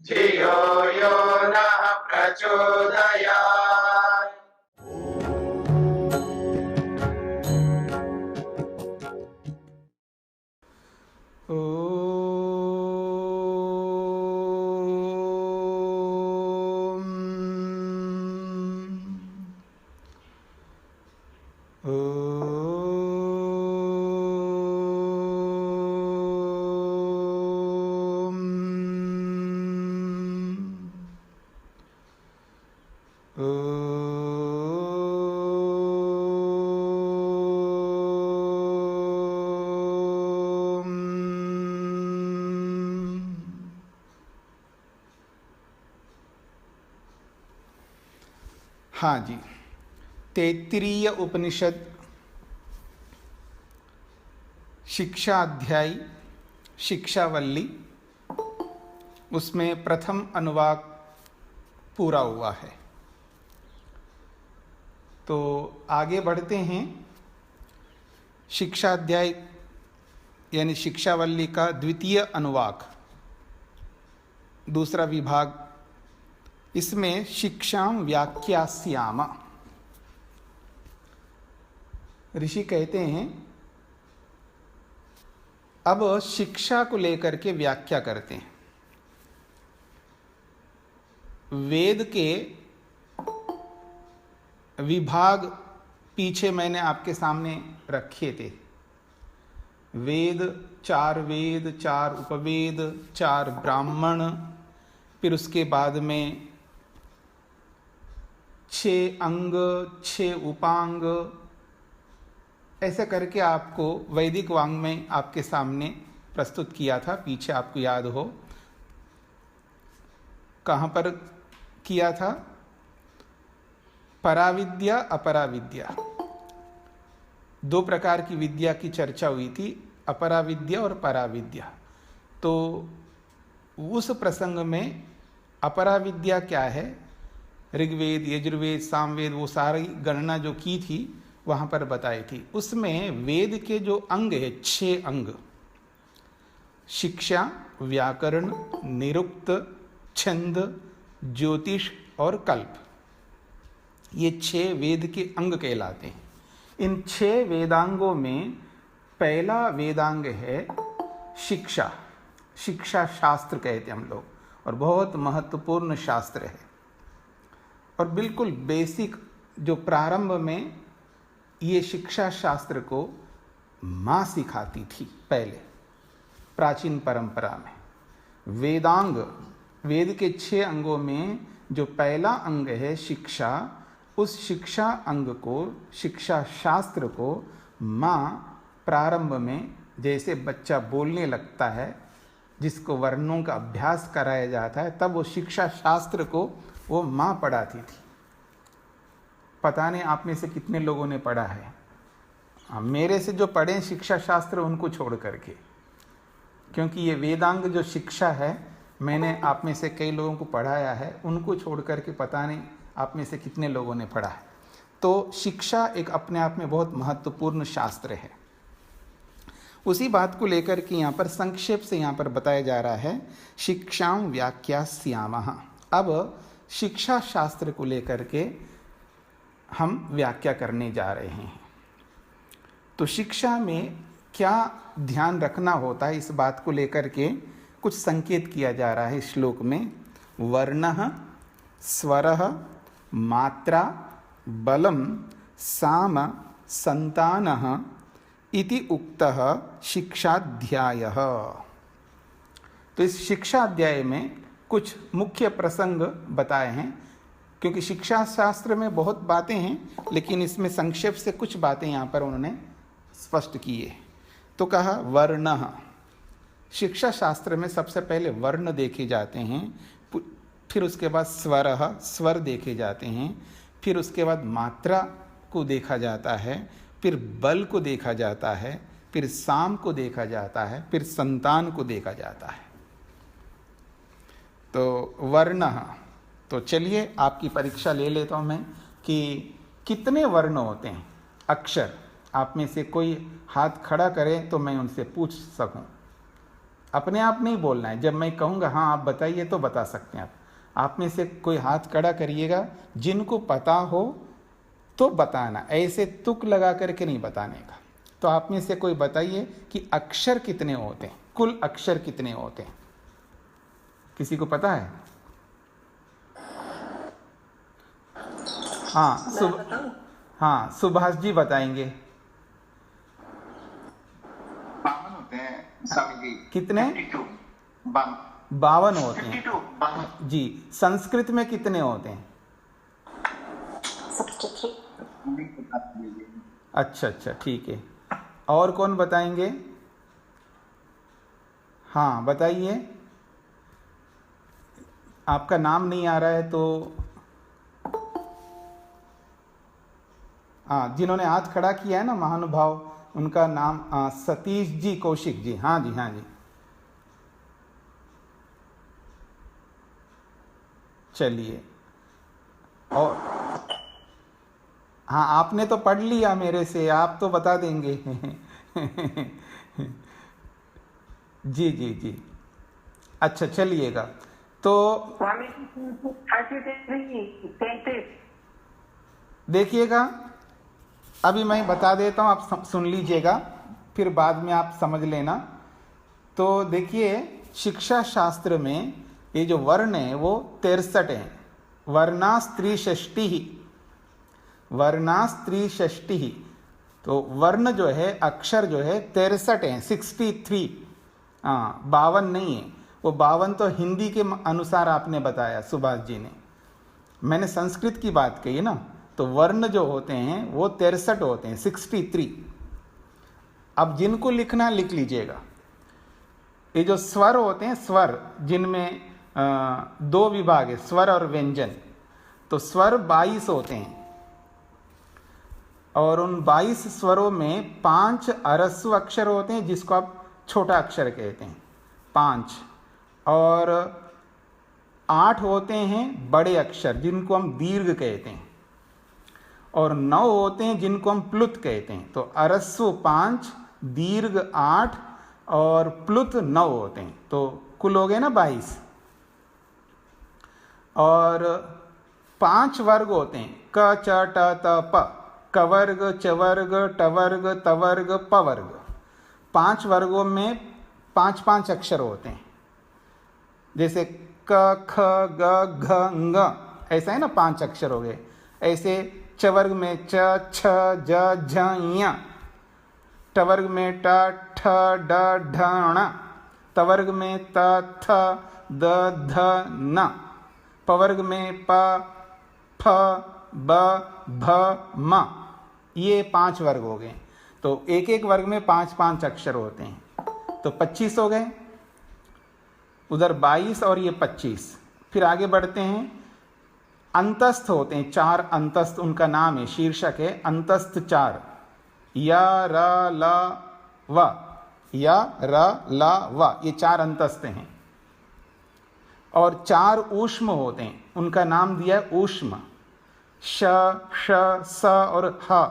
धियो यो नः प्रचोदयात्। हाँ जी, तैत्तिरीय उपनिषद शिक्षा अध्याय शिक्षावल्ली, उसमें प्रथम अनुवाक पूरा हुआ है। तो आगे बढ़ते हैं। शिक्षा अध्याय यानी शिक्षावल्ली का द्वितीय अनुवाक, दूसरा विभाग, इसमें शिक्षाम व्याख्यास्याम। ऋषि कहते हैं अब शिक्षा को लेकर के व्याख्या करते हैं। वेद के विभाग पीछे मैंने आपके सामने रखे थे। वेद, चार उपवेद, चार ब्राह्मण, फिर उसके बाद में 6 अंग, 6 उपांग, ऐसे करके आपको वैदिक वांग में आपके सामने प्रस्तुत किया था। पीछे आपको याद हो कहाँ पर किया था? पराविद्या अपराविद्या, 2 प्रकार की विद्या की चर्चा हुई थी, अपराविद्या और पराविद्या। तो उस प्रसंग में अपराविद्या क्या है, ऋग्वेद, यजुर्वेद, सामवेद, वो सारी गणना जो की थी वहाँ पर बताई थी। उसमें वेद के जो अंग है, 6 अंग, शिक्षा, व्याकरण, निरुक्त, छंद, ज्योतिष और कल्प, ये 6 वेद के अंग कहलाते हैं। इन 6 वेदांगों में पहला वेदांग है शिक्षा। शिक्षा शास्त्र कहते हैं हम लोग, और बहुत महत्वपूर्ण शास्त्र है। और बिल्कुल बेसिक जो प्रारंभ में ये शिक्षा शास्त्र को माँ सिखाती थी पहले, प्राचीन परंपरा में। वेदांग, वेद के 6 अंगों में जो पहला अंग है शिक्षा, उस शिक्षा अंग को, शिक्षा शास्त्र को माँ प्रारंभ में, जैसे बच्चा बोलने लगता है, जिसको वर्णों का अभ्यास कराया जाता है, तब वो शिक्षा शास्त्र को वो माँ पढ़ाती थी। पता नहीं आप में से कितने लोगों ने पढ़ा है। मेरे से जो पढ़े शिक्षा शास्त्र उनको छोड़ करके, क्योंकि ये वेदांग जो शिक्षा है, मैंने आप में से कई लोगों को पढ़ाया है, उनको छोड़ करके पता नहीं आप में से कितने लोगों ने पढ़ा है। तो शिक्षा एक अपने आप में बहुत महत्वपूर्ण शास्त्र है। उसी बात को लेकर के यहाँ पर संक्षेप से यहाँ पर बताया जा रहा है, शिक्षां व्याख्यास्यामः। अब शिक्षा शास्त्र को लेकर के हम व्याख्या करने जा रहे हैं। तो शिक्षा में क्या ध्यान रखना होता है, इस बात को लेकर के कुछ संकेत किया जा रहा है श्लोक में। वर्णः, स्वरः, मात्रा, बलम, साम, संतानः इति उक्तः शिक्षाध्यायः। तो इस शिक्षा अध्याय में कुछ मुख्य प्रसंग बताए हैं, क्योंकि शिक्षा शास्त्र में बहुत बातें हैं, लेकिन इसमें संक्षेप से कुछ बातें यहाँ पर उन्होंने स्पष्ट की है। तो कहा वर्णः, शिक्षा शास्त्र में सबसे पहले वर्ण देखे जाते हैं, फिर उसके बाद स्वरः, स्वर देखे जाते हैं, फिर उसके बाद मात्रा को देखा जाता है, फिर बल को देखा जाता है, फिर साम को देखा जाता है, फिर संतान को देखा जाता है। तो वर्णः, तो चलिए आपकी परीक्षा ले लेता हूँ मैं कि कितने वर्ण होते हैं, अक्षर। आप में से कोई हाथ खड़ा करे तो मैं उनसे पूछ सकूं। अपने आप नहीं बोलना है। जब मैं कहूँगा हाँ आप बताइए तो बता सकते हैं आप में से कोई हाथ खड़ा करिएगा, जिनको पता हो तो बताना, ऐसे तुक लगा करके नहीं बताने का। तो आप में से कोई बताइए कि अक्षर कितने होते हैं, कुल अक्षर कितने होते हैं, किसी को पता है? हाँ सुभाष जी बताएंगे। 52 होते हैं स्वामी जी। कितने? 52 होते हैं 52 जी। संस्कृत में कितने होते हैं? अच्छा अच्छा ठीक है। और कौन बताएंगे? हाँ बताइए। आपका नाम नहीं आ रहा है तो हाँ, जिन्होंने हाथ खड़ा किया है ना महानुभाव, उनका नाम सतीश जी कौशिक जी। हाँ जी हाँ जी, चलिए। और हाँ आपने तो पढ़ लिया मेरे से, आप तो बता देंगे। जी जी जी, अच्छा चलिएगा। तो देखिएगा, अभी मैं बता देता हूँ, आप सुन लीजिएगा, फिर बाद में आप समझ लेना। तो देखिए, शिक्षा शास्त्र में ये जो वर्ण है वो 63 हैं। वर्णास्त्री षष्टि ही, वर्णास्त्री षष्टि ही। तो वर्ण जो है, अक्षर जो है 63 हैं, 63। हाँ 52 नहीं है, वो 52 तो हिंदी के अनुसार आपने बताया सुभाष जी ने, मैंने संस्कृत की बात कही ना। तो वर्ण जो होते हैं वो 63 होते हैं, 63। अब जिनको लिखना लिख लीजिएगा। ये जो स्वर होते हैं, स्वर जिनमें 2 विभाग है, स्वर और व्यंजन। तो स्वर 22 होते हैं, और उन 22 स्वरों में 5 अरस्व अक्षर होते हैं, जिसको आप छोटा अक्षर कहते हैं, 5। और 8 होते हैं बड़े अक्षर, जिनको हम दीर्घ कहते हैं, और 9 होते हैं जिनको हम प्लुत कहते हैं। तो अरस्व 5, दीर्घ 8 और प्लुत 9 होते हैं। तो कुल हो गए ना 22। और 5 वर्ग होते हैं, क च ट त प, कवर्ग, चवर्ग, टवर्ग, तवर्ग, पवर्ग। 5 वर्गों में 5-5 अक्षर होते हैं, जैसे क ख ग घ ङ, ऐसा है ना, 5 अक्षर हो गए। ऐसे चवर्ग में च छ ज झ ञ, टवर्ग में ट ठ ड ढ ण, तवर्ग में त थ द ध न, पवर्ग में प फ ब भ म। ये 5 वर्ग हो गए। तो एक एक वर्ग में 5-5 अक्षर होते हैं, तो 25 हो गए। उधर 22 और ये 25। फिर आगे बढ़ते हैं। अंतस्थ होते हैं, 4 अंतस्थ, उनका नाम है, शीर्षक है अंतस्थ 4। या र ल व, या र ल व, ये 4 अंतस्थ हैं। और 4 ऊष्म होते हैं, उनका नाम दिया है ऊष्म, श श स और ह,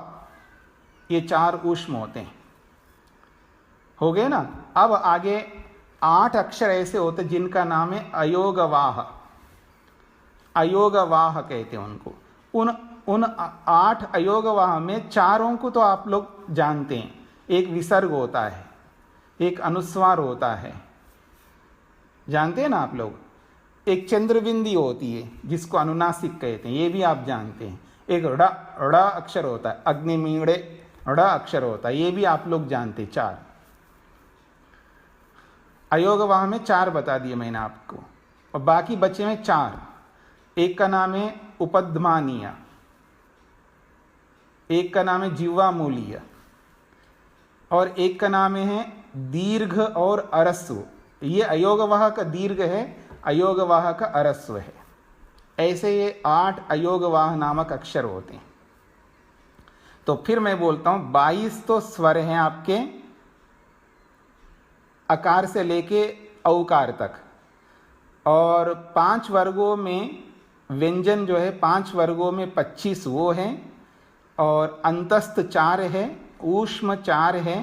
ये 4 ऊष्म होते हैं। हो गए ना। अब आगे 8 अक्षर ऐसे होते हैं जिनका नाम है अयोगवाह, अयोगवाह कहते हैं उनको। उन 8 अयोगवाह में 4 को तो आप लोग जानते हैं, एक विसर्ग होता है, एक अनुस्वार होता है, जानते हैं ना आप लोग। एक चंद्रबिंदी होती है जिसको अनुनासिक कहते हैं, ये भी आप जानते हैं। एक ड़ अक्षर होता है, अग्निमीड़े ड़ अक्षर होता है, ये भी आप लोग जानते हैं। 4 अयोगवाह में 4 बता दिए मैंने आपको, और बाकी बचे हैं 4। एक का नाम है उपध्मानीय, एक का नाम है जिह्वामूलीय, और एक का नाम है दीर्घ और अरस्व। ये अयोगवाह का दीर्घ है, अयोगवाह का अरस्व है। ऐसे ये 8 अयोगवाह नामक अक्षर होते हैं। तो फिर मैं बोलता हूं 22 तो स्वर हैं आपके, अकार से लेके औकार तक, और 5 वर्गों में व्यंजन जो है 5 वर्गों में 25 वो हैं, और अंतस्थ 4 है, ऊष्म 4 है,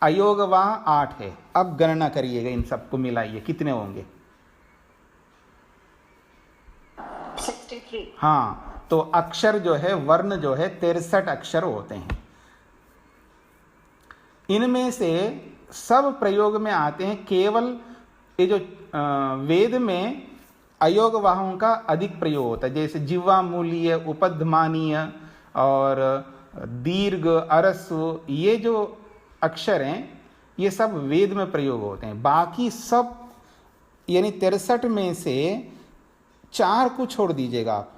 अयोगवाह 8 है। अब गणना करिएगा, इन सबको मिलाइए, कितने होंगे? 63। हाँ, तो अक्षर जो है, वर्ण जो है 63 अक्षर होते हैं। इनमें से सब प्रयोग में आते हैं, केवल ये जो वेद में अयोगवाहों का अधिक प्रयोग होता है, जैसे जिह्वामूलीय, उपध्मानीय और दीर्घ, अरस्व, ये जो अक्षर हैं ये सब वेद में प्रयोग होते हैं। बाकी सब यानी 63 में से 4 को छोड़ दीजिएगा आप,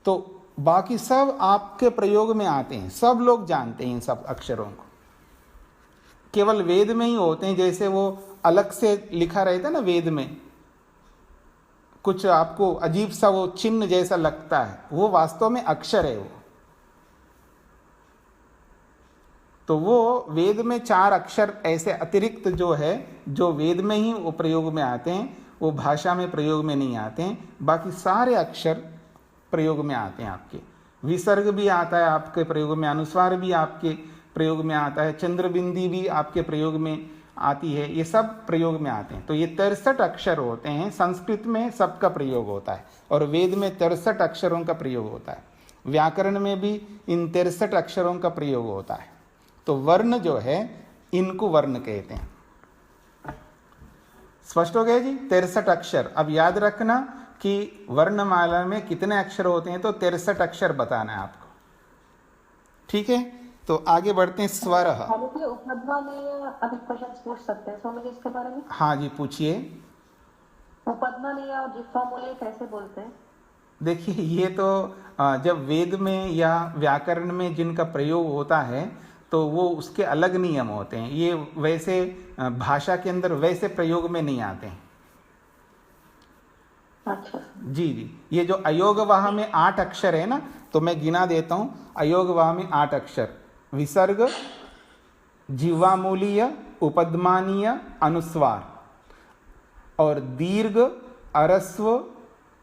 तो बाकी सब आपके प्रयोग में आते हैं, सब लोग जानते हैं इन सब अक्षरों को। केवल वेद में ही होते हैं, जैसे वो अलग से लिखा रहता है ना वेद में, कुछ आपको अजीब सा वो चिन्ह जैसा लगता है, वो वास्तव में अक्षर है वो। तो वो वेद में 4 अक्षर ऐसे अतिरिक्त जो है, जो वेद में ही वो प्रयोग में आते हैं, वो भाषा में प्रयोग में नहीं आते हैं। बाकी सारे अक्षर प्रयोग में आते हैं आपके। विसर्ग भी आता है आपके प्रयोग में, अनुस्वार भी आपके प्रयोग में आता है, चंद्रबिंदी भी आपके प्रयोग में आती है, ये सब प्रयोग में आते हैं। तो ये 63 अक्षर होते हैं। संस्कृत में सबका प्रयोग होता है और वेद में 63 अक्षरों का प्रयोग होता है। व्याकरण में भी इन 63 अक्षरों का प्रयोग होता है। तो वर्ण जो है, इनको वर्ण कहते हैं। स्पष्ट हो गया जी? 63 अक्षर। अब याद रखना कि वर्णमाला में कितने अक्षर होते हैं, तो 63 अक्षर बताना है आपको। ठीक है, तो आगे बढ़ते हैं। स्वर। अभी क्वेश्चन पूछ सकते हैं स्वामी जी इसके बारे में? हाँ जी, पूछिए। उपध्मानीय और जिह्वामूलीय कैसे बोलते हैं? देखिए, ये तो जब वेद में या व्याकरण में जिनका प्रयोग होता है तो वो उसके अलग नियम होते हैं। ये वैसे भाषा के अंदर वैसे प्रयोग में नहीं आते हैं। अच्छा जी जी, ये जो अयोगवाह में 8 अक्षर है ना, तो मैं गिना देता हूँ। अयोगवाह में 8 अक्षर: विसर्ग, जिह्वामूलीय, उपध्मानीय, अनुस्वार और दीर्घ, अरस्व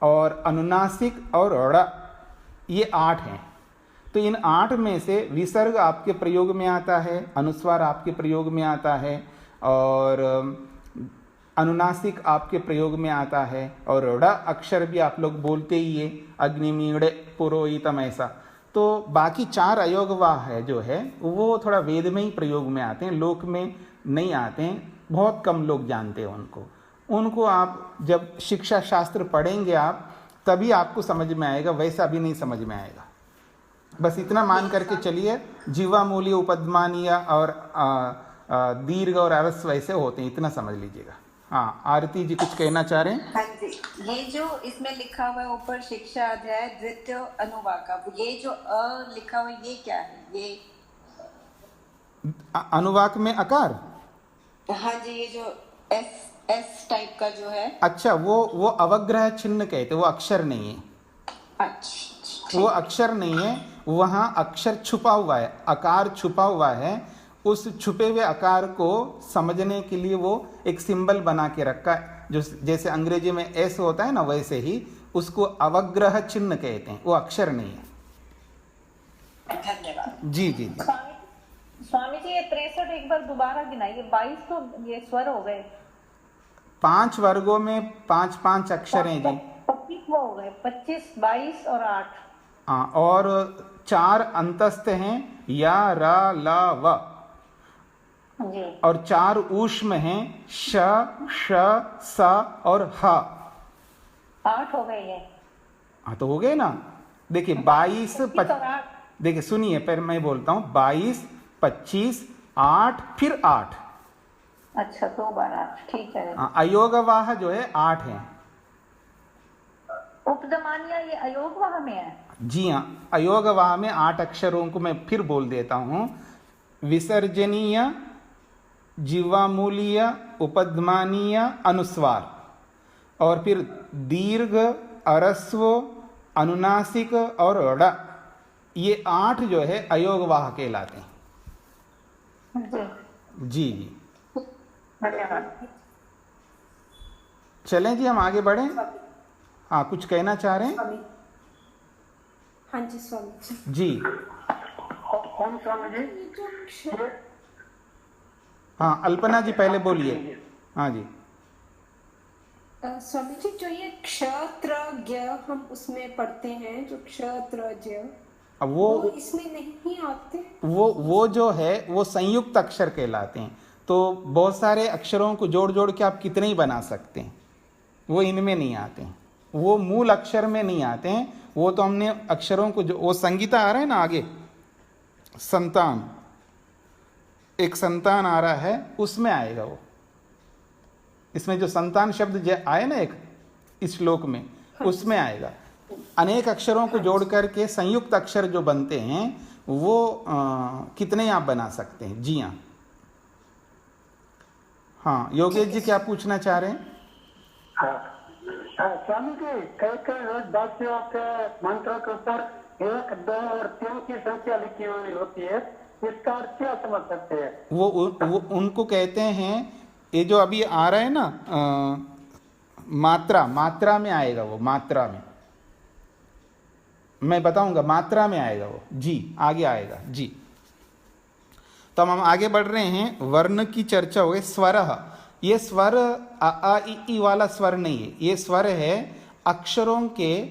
और अनुनासिक और ड़, ये 8 हैं। तो इन 8 में से विसर्ग आपके प्रयोग में आता है, अनुस्वार आपके प्रयोग में आता है और अनुनासिक आपके प्रयोग में आता है, और ड़ अक्षर भी आप लोग बोलते ही है, अग्निमीड़े, पुरोहितम, ऐसा। तो बाकी 4 अयोगवाह है जो है, वो थोड़ा वेद में ही प्रयोग में आते हैं, लोक में नहीं आते हैं, बहुत कम लोग जानते हैं उनको। उनको आप जब शिक्षा शास्त्र पढ़ेंगे आप, तभी आपको समझ में आएगा, वैसा भी नहीं समझ में आएगा। बस इतना मान करके चलिए, जिह्वामूलीय, उपध्मानीय और दीर्घ और अरस्व ऐसे होते हैं, इतना समझ लीजिएगा। हाँ, आरती जी कुछ कहना चाह रहे हैं? हाँ जी, ये जो इसमें लिखा हुआ है ऊपर शिक्षा अध्याय द्वितीय अनुवाक, ये जो अ लिखा हुआ है ये क्या है? ये अनुवाक में अकार? हाँ जी, ये जो एस टाइप का जो है। अच्छा, वो अवग्रह चिन्ह कहते, वो अक्षर नहीं है। अच्छा, वो अक्षर नहीं है, वहाँ अक्षर छुपा हुआ है, आकार छुपा हुआ है। उस छुपे हुए आकार को समझने के लिए वो एक सिंबल बना के रखा है, जो जैसे अंग्रेजी में एस होता है ना, वैसे ही उसको अवग्रह चिन्ह कहते हैं, वो अक्षर नहीं है। धन्यवाद जी जी जी। स्वामी जी, ये 63 एक बार दोबारा गिनाइए। 22 तो ये स्वर हो गए, 5 वर्गों में 5-5 अक्षर हैं जी। 25 वो हो गए, 25, 22 और 8। हाँ, और 4 अंतस्थ हैं, या, रा, ला, व, जी। और 4 ऊष्म हैं, श, श, स और ह। 8 हो गए ये। हाँ, तो हो गए ना। देखिए 22, 25, देखिए सुनिए, फिर मैं बोलता हूँ, 22, 25, 8, फिर 8। अच्छा, 2 बार 8, ठीक है। अयोगवाह जो है 8 हैं। उपध्मानीय ये अयोगवाह में है? जी हाँ, अयोगवाह में 8 अक्षरों को मैं फिर बोल देता हूँ: विसर्जनीय, जिह्वामूलीय, उपध्मानीय, अनुस्वार, और फिर दीर्घ, अरस्व, अनुनासिक और ड़, ये 8 जो है अयोगवाह कहलाते हैं। जी जी जी, धन्यवाद। चलें जी, हम आगे बढ़ें। हाँ, कुछ कहना चाह रहे हैं? हाँ जी स्वामी जी। कौन स्वामी जी? हाँ अल्पना जी पहले बोलिए। हाँ जी। स्वामी जी, जो ये क्षत्रज्ञ हम उसमें पढ़ते हैं, जो क्षत्रज्ञ, अब वो इसमें नहीं आते। वो जो है वो संयुक्त अक्षर कहलाते हैं। तो बहुत सारे अक्षरों को जोड़ जोड़ के आप कितने ही बना सकते हैं, वो इनमें नहीं आते हैं, वो मूल अक्षर में नहीं आते हैं। वो तो हमने अक्षरों को जो वो संगीता आ रहा है ना आगे, संतान, एक संतान आ रहा है उसमें आएगा वो। इसमें जो संतान शब्द आए ना एक इस श्लोक में, उसमें आएगा। अनेक अक्षरों को जोड़ करके संयुक्त अक्षर जो बनते हैं वो कितने आप बना सकते हैं? जी हाँ। हाँ योगेश जी क्या पूछना चाह रहे हैं? स्वामी जी, कई कई रोज वाक्यों के मंत्रों के ऊपर 1, 2 और 3 की संख्या लिखी हुई होती है, इसका अर्थ क्या समझ सकते हैं? वो उनको कहते हैं, ये जो अभी आ रहा है ना मात्रा में आएगा वो, मात्रा में मैं बताऊंगा, मात्रा में आएगा वो। जी आगे आएगा जी। तो हम आगे बढ़ रहे हैं। वर्ण की चर्चा हो गई। स्वर, ये स्वर आ आ ई वाला स्वर नहीं है, ये स्वर है अक्षरों के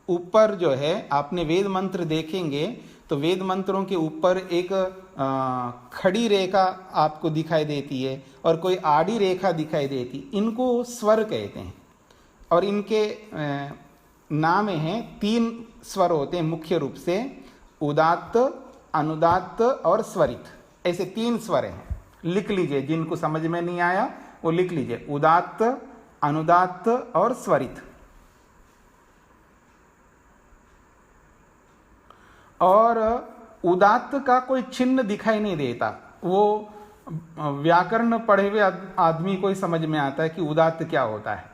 ऊपर जो है। आपने वेद मंत्र देखेंगे तो वेद मंत्रों के ऊपर एक खड़ी रेखा आपको दिखाई देती है और कोई आड़ी रेखा दिखाई देती, इनको स्वर कहते हैं। और इनके नाम हैं, 3 स्वर होते हैं मुख्य रूप से, उदात्त, अनुदात्त और स्वरित। ऐसे 3 स्वर हैं, लिख लीजिए। जिनको समझ में नहीं आया वो लिख लीजिए, उदात्त, अनुदात्त और स्वरित। और उदात्त का कोई चिन्ह दिखाई नहीं देता, वो व्याकरण पढ़े हुए आदमी को ही समझ में आता है कि उदात्त क्या होता है।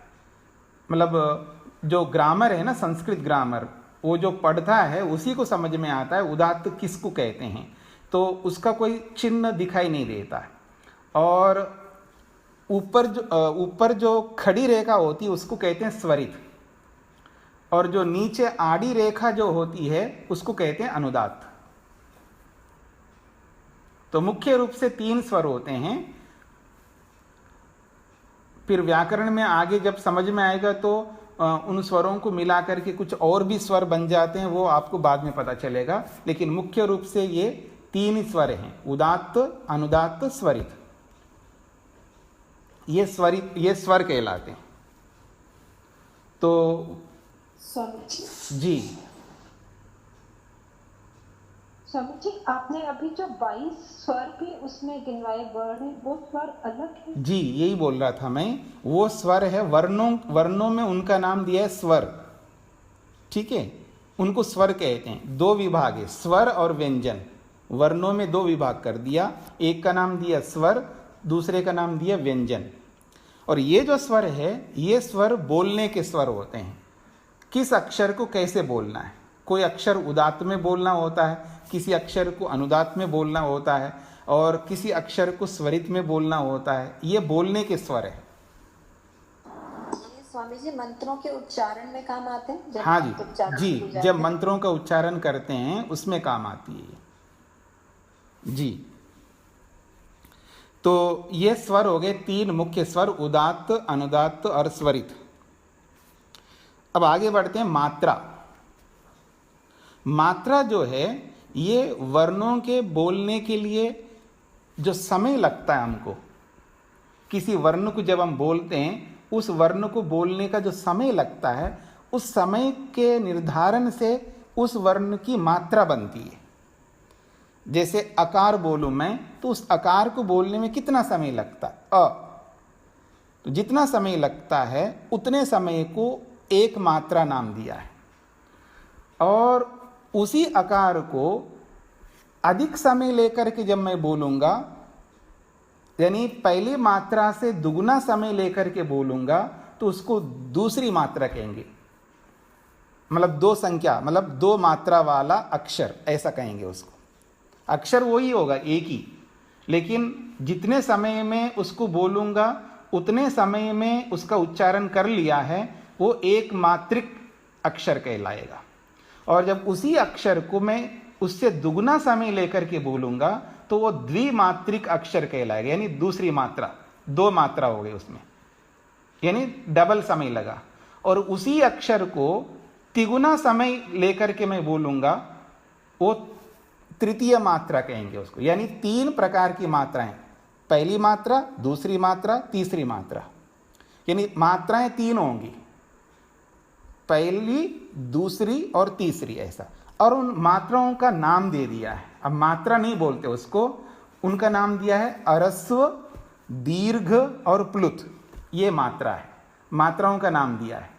मतलब जो ग्रामर है ना, संस्कृत ग्रामर, वो जो पढ़ता है उसी को समझ में आता है उदात्त किसको कहते हैं। तो उसका कोई चिन्ह दिखाई नहीं देता। और ऊपर जो खड़ी रेखा होती है उसको कहते हैं स्वरित, और जो नीचे आड़ी रेखा जो होती है उसको कहते हैं अनुदात्त। तो मुख्य रूप से 3 स्वर होते हैं। फिर व्याकरण में आगे जब समझ में आएगा तो उन स्वरों को मिला करके कुछ और भी स्वर बन जाते हैं, वो आपको बाद में पता चलेगा। लेकिन मुख्य रूप से ये 3 ही स्वर हैं, उदात्त, अनुदात्त, स्वरित। ये स्वर कहलाते हैं। तो स्वामी जी आपने अभी जो 22 स्वर भी उसमें गिनवाए वर्ण है, वो स्वर अलग है? जी यही बोल रहा था मैं, वो स्वर है। वर्णों में उनका नाम दिया है स्वर, ठीक है, उनको स्वर कहते हैं। 2 विभाग है, स्वर और व्यंजन। वर्णों में 2 विभाग कर दिया, एक का नाम दिया स्वर, दूसरे का नाम दिया व्यंजन। और ये जो स्वर है, ये स्वर बोलने के स्वर होते हैं। किस अक्षर को कैसे बोलना है, कोई अक्षर उदात्त में बोलना होता है, किसी अक्षर को अनुदात्त में बोलना होता है, और किसी अक्षर को स्वरित में बोलना होता है। ये बोलने के स्वर है। ये स्वामी जी मंत्रों के उच्चारण में काम आते हैं? हाँ जी, जब मंत्रों का उच्चारण करते हैं उसमें काम आती है जी। तो ये स्वर हो गए 3 मुख्य स्वर, उदात्त, अनुदात्त और स्वरित। अब आगे बढ़ते हैं। मात्रा जो है, ये वर्णों के बोलने के लिए जो समय लगता है हमको, किसी वर्ण को जब हम बोलते हैं, उस वर्ण को बोलने का जो समय लगता है, उस समय के निर्धारण से उस वर्ण की मात्रा बनती है। जैसे अकार बोलूं मैं, तो उस अकार को बोलने में कितना समय लगता है? तो जितना समय लगता है उतने समय को एक मात्रा नाम दिया है। और उसी अकार को अधिक समय लेकर के जब मैं बोलूंगा, यानी पहली मात्रा से दुगुना समय लेकर के बोलूंगा, तो उसको दूसरी मात्रा कहेंगे। मतलब 2 संख्या, मतलब 2 मात्रा वाला अक्षर, ऐसा कहेंगे उसको। अक्षर वही होगा, एक ही, लेकिन जितने समय में उसको बोलूंगा उतने समय में उसका उच्चारण कर लिया है, वो एक मात्रिक अक्षर कहलाएगा। और जब उसी अक्षर को मैं उससे दुगना समय लेकर के बोलूंगा तो वो द्विमात्रिक अक्षर कहलाएगा, यानी दूसरी मात्रा, 2 मात्रा हो गई उसमें, यानी डबल समय लगा। और उसी अक्षर को तिगुना समय लेकर के मैं बोलूंगा, वो तृतीय मात्रा कहेंगे उसको, यानी 3 प्रकार की मात्राएं, पहली मात्रा, दूसरी मात्रा, तीसरी मात्रा, यानी मात्राएं 3 होंगी, पहली, दूसरी और तीसरी, ऐसा। और उन मात्राओं का नाम दे दिया है। अब मात्रा नहीं बोलते उसको, उनका नाम दिया है अरस्व, दीर्घ और प्लुत। ये मात्रा है, मात्राओं का नाम दिया है,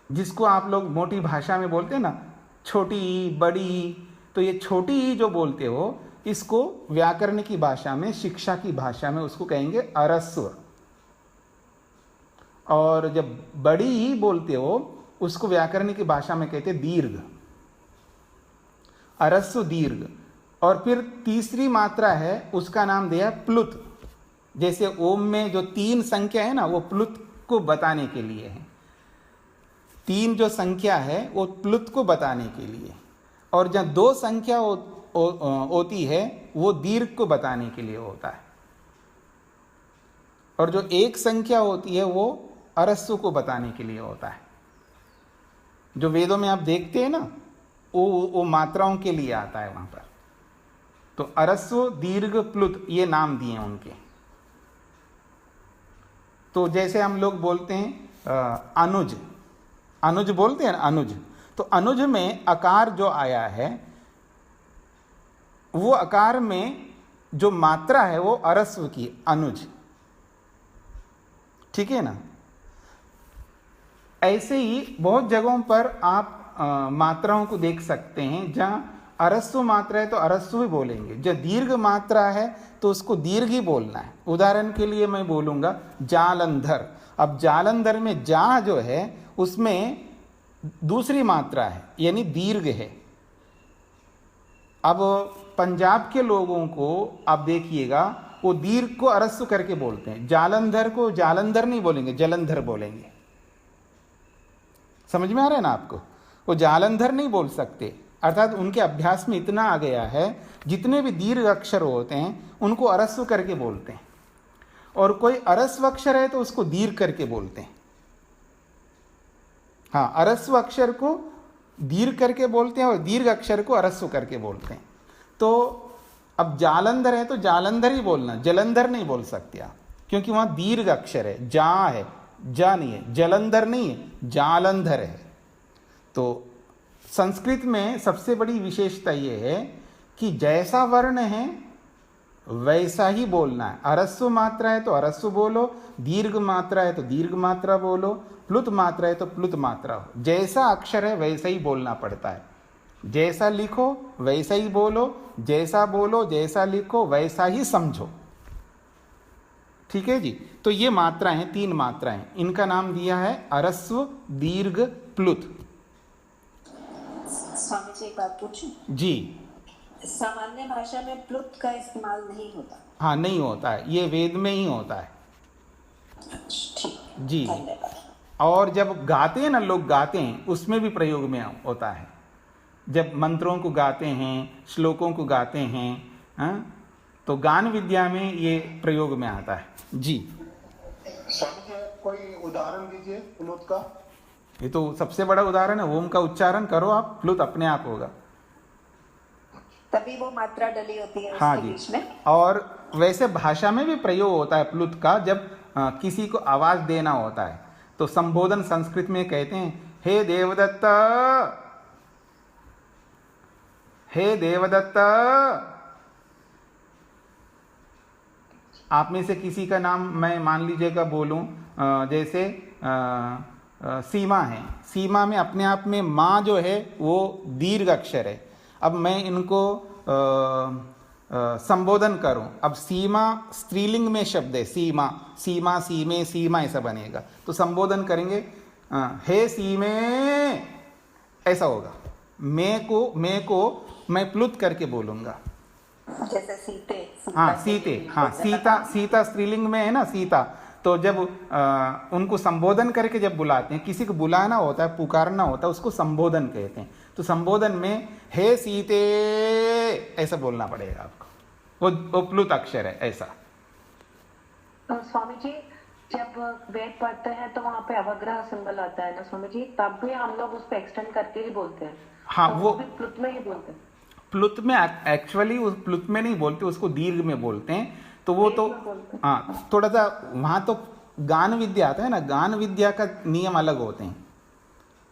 जिसको आप लोग मोटी भाषा में बोलते हैं ना, छोटी ई, बड़ी ई। तो ये छोटी ई जो बोलते हो, इसको व्याकरण की भाषा में, शिक्षा की भाषा में उसको कहेंगे अरस्व। और जब बड़ी ई बोलते हो, उसको व्याकरण की भाषा में कहते दीर्घ, अरस्व दीर्घ। और फिर तीसरी मात्रा है, उसका नाम दिया प्लुत। जैसे ओम में जो 3 संख्या है ना, वो प्लुत को बताने के लिए है। 3 जो संख्या है वो प्लुत को बताने के लिए, और जब 2 संख्या होती है वो दीर्घ को बताने के लिए होता है, और जो 1 संख्या होती है वो अरस्व को बताने के लिए होता है। जो वेदों में आप देखते हैं ना, वो मात्राओं के लिए आता है वहां पर। तो अरस्व, दीर्घ, प्लुत, ये नाम दिए हैं उनके। तो जैसे हम लोग बोलते हैं अनुज, अनुज बोलते हैं, अनुज। तो अनुज में अकार जो आया है, वो अकार में जो मात्रा है वो अरस्व की, अनुज, ठीक है ना। ऐसे ही बहुत जगहों पर आप मात्राओं को देख सकते हैं, जहां अरस्व मात्रा है तो अरस्व ही बोलेंगे, जब दीर्घ मात्रा है तो उसको दीर्घ ही बोलना है। उदाहरण के लिए मैं बोलूंगा जालंधर। अब जालंधर में जा जो है उसमें दूसरी मात्रा है, यानी दीर्घ है। अब पंजाब के लोगों को आप देखिएगा, वो दीर्घ को अरस्व करके बोलते हैं। जालंधर को जालंधर नहीं बोलेंगे, जलंधर बोलेंगे। समझ में आ रहा है ना आपको? वो जालंधर नहीं बोल सकते, अर्थात उनके अभ्यास में इतना आ गया है, जितने भी दीर्घ अक्षर होते हैं उनको अरस्व करके बोलते हैं, और कोई अरस्व अक्षर है तो उसको दीर्घ करके बोलते हैं। हाँ, अरस्व अक्षर को दीर्घ करके बोलते हैं और दीर्घ अक्षर को अरस्व करके बोलते हैं। तो अब जालंधर है तो जालंधर ही बोलना, जलंधर नहीं बोल सकते आप, क्योंकि वहां दीर्घ अक्षर है, जा है, जा नहीं है, जलंधर नहीं है, जालंधर है। तो संस्कृत में सबसे बड़ी विशेषता यह है कि जैसा वर्ण है वैसा ही बोलना है। अरस्व मात्रा है तो अरस्व बोलो, दीर्घ मात्रा है तो दीर्घ मात्रा बोलो, प्लुत मात्रा है तो प्लुत मात्रा हो। जैसा अक्षर है वैसा ही बोलना पड़ता है। जैसा लिखो वैसा ही बोलो, जैसा लिखो वैसा ही समझो। ठीक है जी। तो ये मात्राएं, 3 मात्राएं, इनका नाम दिया है अरस्व, दीर्घ, प्लुत। स्वामी जी एक बात पूछूं? जी। सामान्य भाषा में प्लुत का इस्तेमाल नहीं होता? हाँ, नहीं होता है, ये वेद में ही होता है। ठीक जी। धन्यवाद। और जब गाते हैं ना, लोग गाते हैं, उसमें भी प्रयोग में होता है। जब मंत्रों को गाते हैं, श्लोकों को गाते हैं, तो गान विद्या में ये प्रयोग में आता है। जी स्वामी जी कोई उदाहरण दीजिए प्लुत का। ये तो सबसे बड़ा उदाहरण है। ओम का उच्चारण करो आप, प्लुत अपने आप होगा। तभी वो मात्रा डली होती है हाँ उसके जी। बीच में। और वैसे भाषा में भी प्रयोग होता है प्लुत का, जब किसी को आवाज देना होता है तो संबोधन संस्कृत में कहते हैं, हे देवदत्त, हे देवदत्त। आप में से किसी का नाम मैं मान लीजिएगा बोलूं, जैसे सीमा है। सीमा में अपने आप में माँ जो है वो दीर्घ अक्षर है। अब मैं इनको संबोधन करूं, अब सीमा स्त्रीलिंग में शब्द है, सीमा, सीमा, सीमे, सीमा, ऐसा बनेगा। तो संबोधन करेंगे, हे सीमे, ऐसा होगा। मैं को मैं प्लुत करके बोलूंगा। जैसे सीते, हाँ, सीते, हाँ, सीता, सीता स्त्रीलिंग में है ना, सीता। तो जब उनको संबोधन करके जब बुलाते हैं, किसी को बुलाना होता है, पुकारना होता है, उसको संबोधन कहते हैं। तो संबोधन में हे सीते ऐसा बोलना पड़ेगा आपको, वो प्लुत अक्षर है ऐसा। स्वामी जी जब वेद पढ़ते हैं तो वहाँ पे अवग्रह सिंबल आता है ना स्वामी जी, तब भी हम लोग उस पर एक्सटेंड करके ही बोलते हैं। हाँ, तो वो भी प्लुत में ही बोलते हैं। प्लुत में एक्चुअली उस प्लुत में नहीं बोलते, उसको दीर्घ में बोलते हैं। तो वो तो हाँ थोड़ा सा वहाँ तो गान विद्या आता है ना, गान विद्या का नियम अलग होते हैं।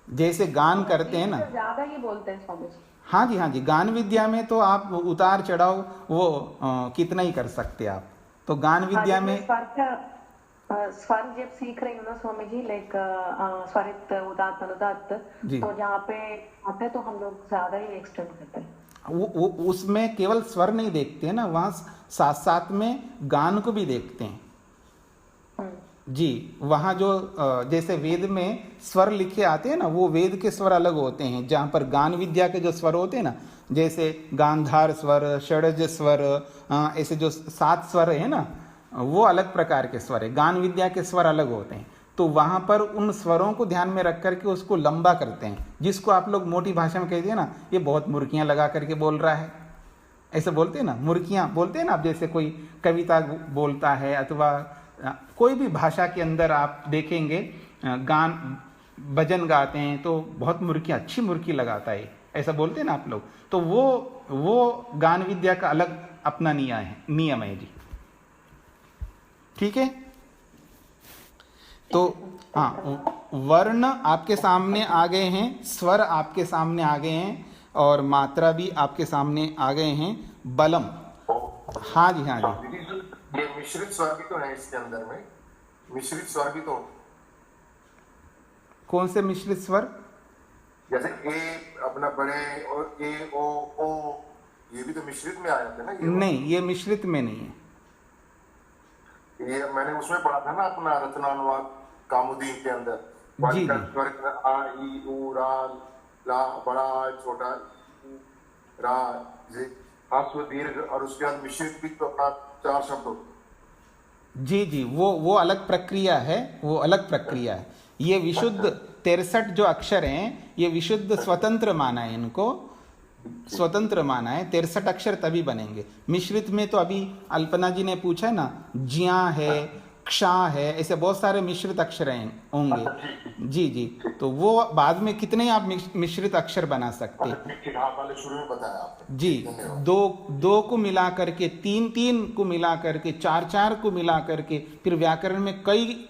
जैसे गान करते हैं ना, ज्यादा ही बोलते हैं स्वामी जी। हाँ जी, हाँ जी, गान विद्या में तो आप उतार चढ़ाव वो कितना ही कर सकते आप। तो गान विद्या में स्वर जब सीख रही हूँ ना स्वामी जी, लाइक स्वरित उदात्त अनुदात्त, तो जहाँ पे आते हैं तो हम लोग ज्यादा ही एक्सटेंड करते हैं। वो उसमें केवल स्वर नहीं देखते हैं ना, वहाँ साथ साथ में गान को भी देखते हैं जी। वहाँ जो जैसे वेद में स्वर लिखे आते हैं ना, वो वेद के स्वर अलग होते हैं। जहाँ पर गान विद्या के जो स्वर होते हैं ना, जैसे गांधार स्वर, षडज स्वर, ऐसे जो 7 स्वर है ना, वो अलग प्रकार के स्वर है। गान विद्या के स्वर अलग होते हैं। तो वहाँ पर उन स्वरों को ध्यान में रख करके उसको लंबा करते हैं, जिसको आप लोग मोटी भाषा में कहते हैं ना, ये बहुत मुर्कियाँ लगा करके बोल रहा है, ऐसे बोलते हैं ना, मुर्कियाँ बोलते हैं ना आप। जैसे कोई कविता बोलता है अथवा कोई भी भाषा के अंदर आप देखेंगे गान भजन गाते हैं तो बहुत मुर्कियाँ, अच्छी मुर्की लगाता है, ऐसा बोलते हैं ना आप लोग। तो वो गान विद्या का अलग अपना नियम है जी। ठीक है। तो हाँ, वर्ण आपके सामने आ गए हैं, स्वर आपके सामने आ गए हैं, और मात्रा भी आपके सामने आ गए हैं। बलम, हाँ जी, हाँ जी। ये मिश्रित स्वर भी तो है इसके अंदर में, मिश्रित स्वर भी तो। कौन से मिश्रित स्वर? जैसे ए अपना बड़े और ए ओ, ये भी तो मिश्रित में आ जाते हैं ना। ये नहीं, ये मिश्रित में नहीं है। ये मैंने उसमें पढ़ा था ना अपना रत्नानुवाद कामुदीन के अंदर। जी जी। आ ई उ रा ला बड़ा छोटा रा ह्रस्व दीर्घ, और उसके बाद मिश्रित भी तो अपना 4 शब्द। जी जी, वो अलग प्रक्रिया है, वो अलग प्रक्रिया है। ये विशुद्ध 63 जो अक्षर हैं, ये विशुद्ध स्वतंत्र माना है, इनको स्वतंत्र माना है। 63 अक्षर तभी बनेंगे। मिश्रित में तो अभी अल्पना जी ने पूछा ना, ज्या है,क्षा है, ऐसे बहुत सारे मिश्रित अक्षर होंगे। जी जी, तो वो बाद में कितने आप मिश्रित अक्षर बना सकते हैं। शुरू में बताया आपने जी। 2 को मिला करके, 3 को मिला करके, 4 को मिला करके, फिर व्याकरण में कई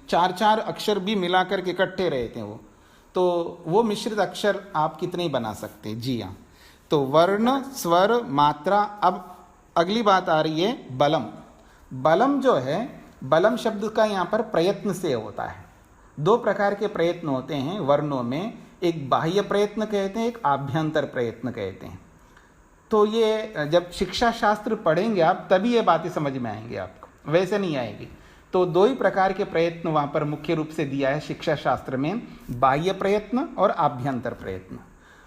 4 अक्षर भी मिला करके इकट्ठे रहते हैं वो। तो वो मिश्रित अक्षर आप कितने ही बना सकते हैं। जी हाँ। तो वर्ण, स्वर, मात्रा। अब अगली बात आ रही है बलम। बलम जो है, बलम शब्द का यहाँ पर प्रयत्न से होता है। 2 प्रकार के प्रयत्न होते हैं वर्णों में, एक बाह्य प्रयत्न कहते हैं, एक आभ्यंतर प्रयत्न कहते हैं। तो ये जब शिक्षा शास्त्र पढ़ेंगे आप, तभी ये बातें समझ में आएंगे आपको, वैसे नहीं आएगी। तो 2 ही प्रकार के प्रयत्न वहाँ पर मुख्य रूप से दिया है शिक्षा शास्त्र में, बाह्य प्रयत्न और आभ्यंतर प्रयत्न।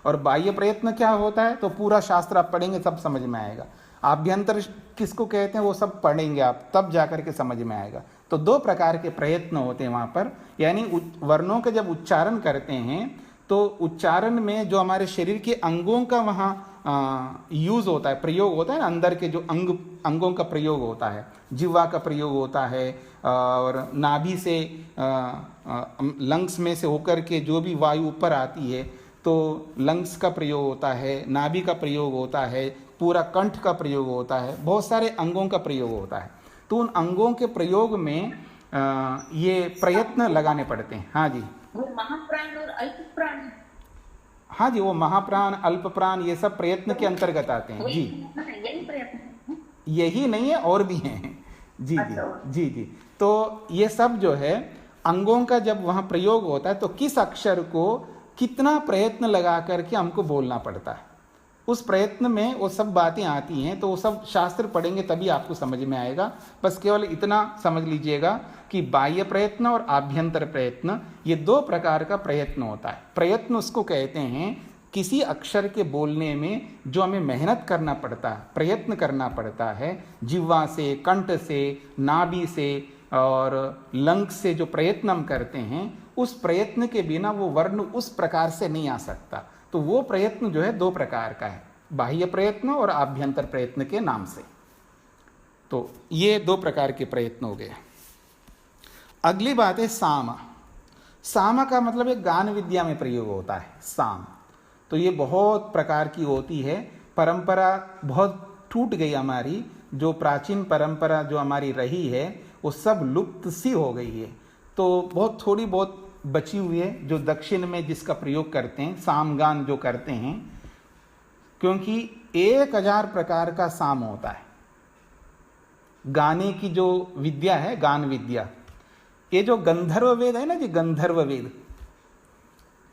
और बाह्य प्रयत्न क्या होता है, तो पूरा शास्त्र आप पढ़ेंगे सब समझ में आएगा। आभ्यंतर किसको कहते हैं, वो सब पढ़ेंगे आप, तब जाकर के समझ में आएगा। तो 2 प्रकार के प्रयत्न होते हैं वहाँ पर। यानी वर्णों के जब उच्चारण करते हैं, तो उच्चारण में जो हमारे शरीर के अंगों का वहाँ यूज़ होता है, प्रयोग होता है ना, अंदर के जो अंगों का प्रयोग होता है, जिह्वा का प्रयोग होता है, और नाभि से लंग्स में से होकर के जो भी वायु ऊपर आती है, तो लंग्स का प्रयोग होता है, नाभि का प्रयोग होता है, पूरा कंठ का प्रयोग होता है, बहुत सारे अंगों का प्रयोग होता है। तो उन अंगों के प्रयोग में ये प्रयत्न लगाने पड़ते हैं। हाँ जी। वो महाप्राण और अल्प प्राण। हाँ जी, वो महाप्राण, अल्प प्राण, ये सब प्रयत्न के अंतर्गत आते हैं। जी, यही प्रयत्न, यही नहीं है, और भी हैं। जी जी जी जी। तो ये सब जो है अंगों का जब वहाँ प्रयोग होता है, तो किस अक्षर को कितना प्रयत्न लगा करके हमको बोलना पड़ता है, उस प्रयत्न में वो सब बातें आती हैं। तो वो सब शास्त्र पढ़ेंगे तभी आपको समझ में आएगा। बस केवल इतना समझ लीजिएगा कि बाह्य प्रयत्न और आभ्यंतर प्रयत्न, ये 2 प्रकार का प्रयत्न होता है। प्रयत्न उसको कहते हैं किसी अक्षर के बोलने में जो हमें मेहनत करना पड़ता है, प्रयत्न करना पड़ता है, जिह्वा से, कंठ से, नाभि से, और लंग से जो प्रयत्न हम करते हैं, उस प्रयत्न के बिना वो वर्ण उस प्रकार से नहीं आ सकता। तो वो प्रयत्न जो है 2 प्रकार का है, बाह्य प्रयत्न और आभ्यंतर प्रयत्न के नाम से। तो ये 2 प्रकार के प्रयत्न हो गए। अगली बात है साम। साम का मतलब एक गान विद्या में प्रयोग होता है साम। तो ये बहुत प्रकार की होती है, परंपरा बहुत टूट गई हमारी, जो प्राचीन परंपरा जो हमारी रही है वो सब लुप्त सी हो गई है। तो बहुत थोड़ी बहुत बची हुई है जो दक्षिण में जिसका प्रयोग करते हैं, सामगान जो करते हैं, क्योंकि 1000 प्रकार का साम होता है। गाने की जो विद्या है, गान विद्या, ये जो गंधर्व वेद है ना जी, गंधर्व वेद,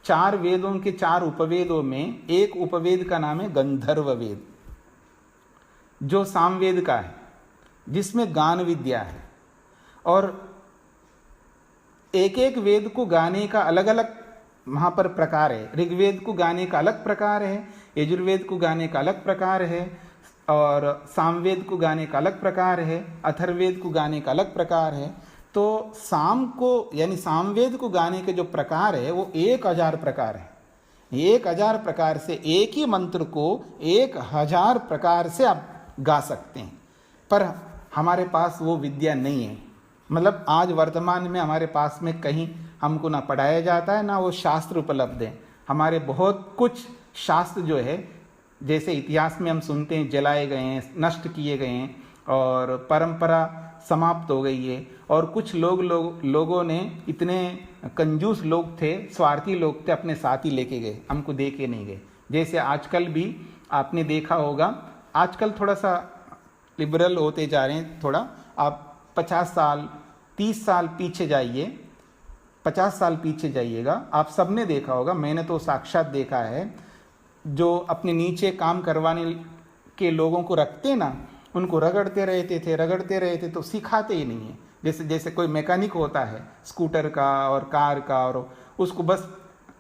4 वेदों के 4 उपवेदों में एक उपवेद का नाम है गंधर्व वेद, जो सामवेद का है, जिसमें गान विद्या है। और एक एक वेद को गाने का अलग अलग वहाँ पर प्रकार है। ऋग्वेद को गाने का अलग प्रकार है, यजुर्वेद को गाने का अलग प्रकार है, और सामवेद को गाने का अलग प्रकार है, अथर्ववेद को गाने का अलग प्रकार है। तो साम को यानी सामवेद को गाने के जो प्रकार है वो 1000 प्रकार है। 1000 प्रकार से एक ही मंत्र को 1000 प्रकार से आप गा सकते हैं, पर हमारे पास वो विद्या नहीं है। मतलब आज वर्तमान में हमारे पास में कहीं हमको ना पढ़ाया जाता है, ना वो शास्त्र उपलब्ध है। हमारे बहुत कुछ शास्त्र जो है, जैसे इतिहास में हम सुनते हैं, जलाए गए हैं, नष्ट किए गए हैं, और परंपरा समाप्त हो गई है। और कुछ लोगों ने, इतने कंजूस लोग थे, स्वार्थी लोग थे, अपने साथ ही लेके गए, हमको दे के नहीं गए। जैसे आजकल भी आपने देखा होगा, आजकल थोड़ा सा लिबरल होते जा रहे हैं। थोड़ा आप 50 साल 30 साल पीछे जाइए, 50 साल पीछे जाइएगा, आप सबने देखा होगा, मैंने तो साक्षात देखा है, जो अपने नीचे काम करवाने के लोगों को रखते ना, उनको रगड़ते रहते तो सिखाते ही नहीं है। जैसे कोई मैकेनिक होता है स्कूटर का और कार का, और उसको बस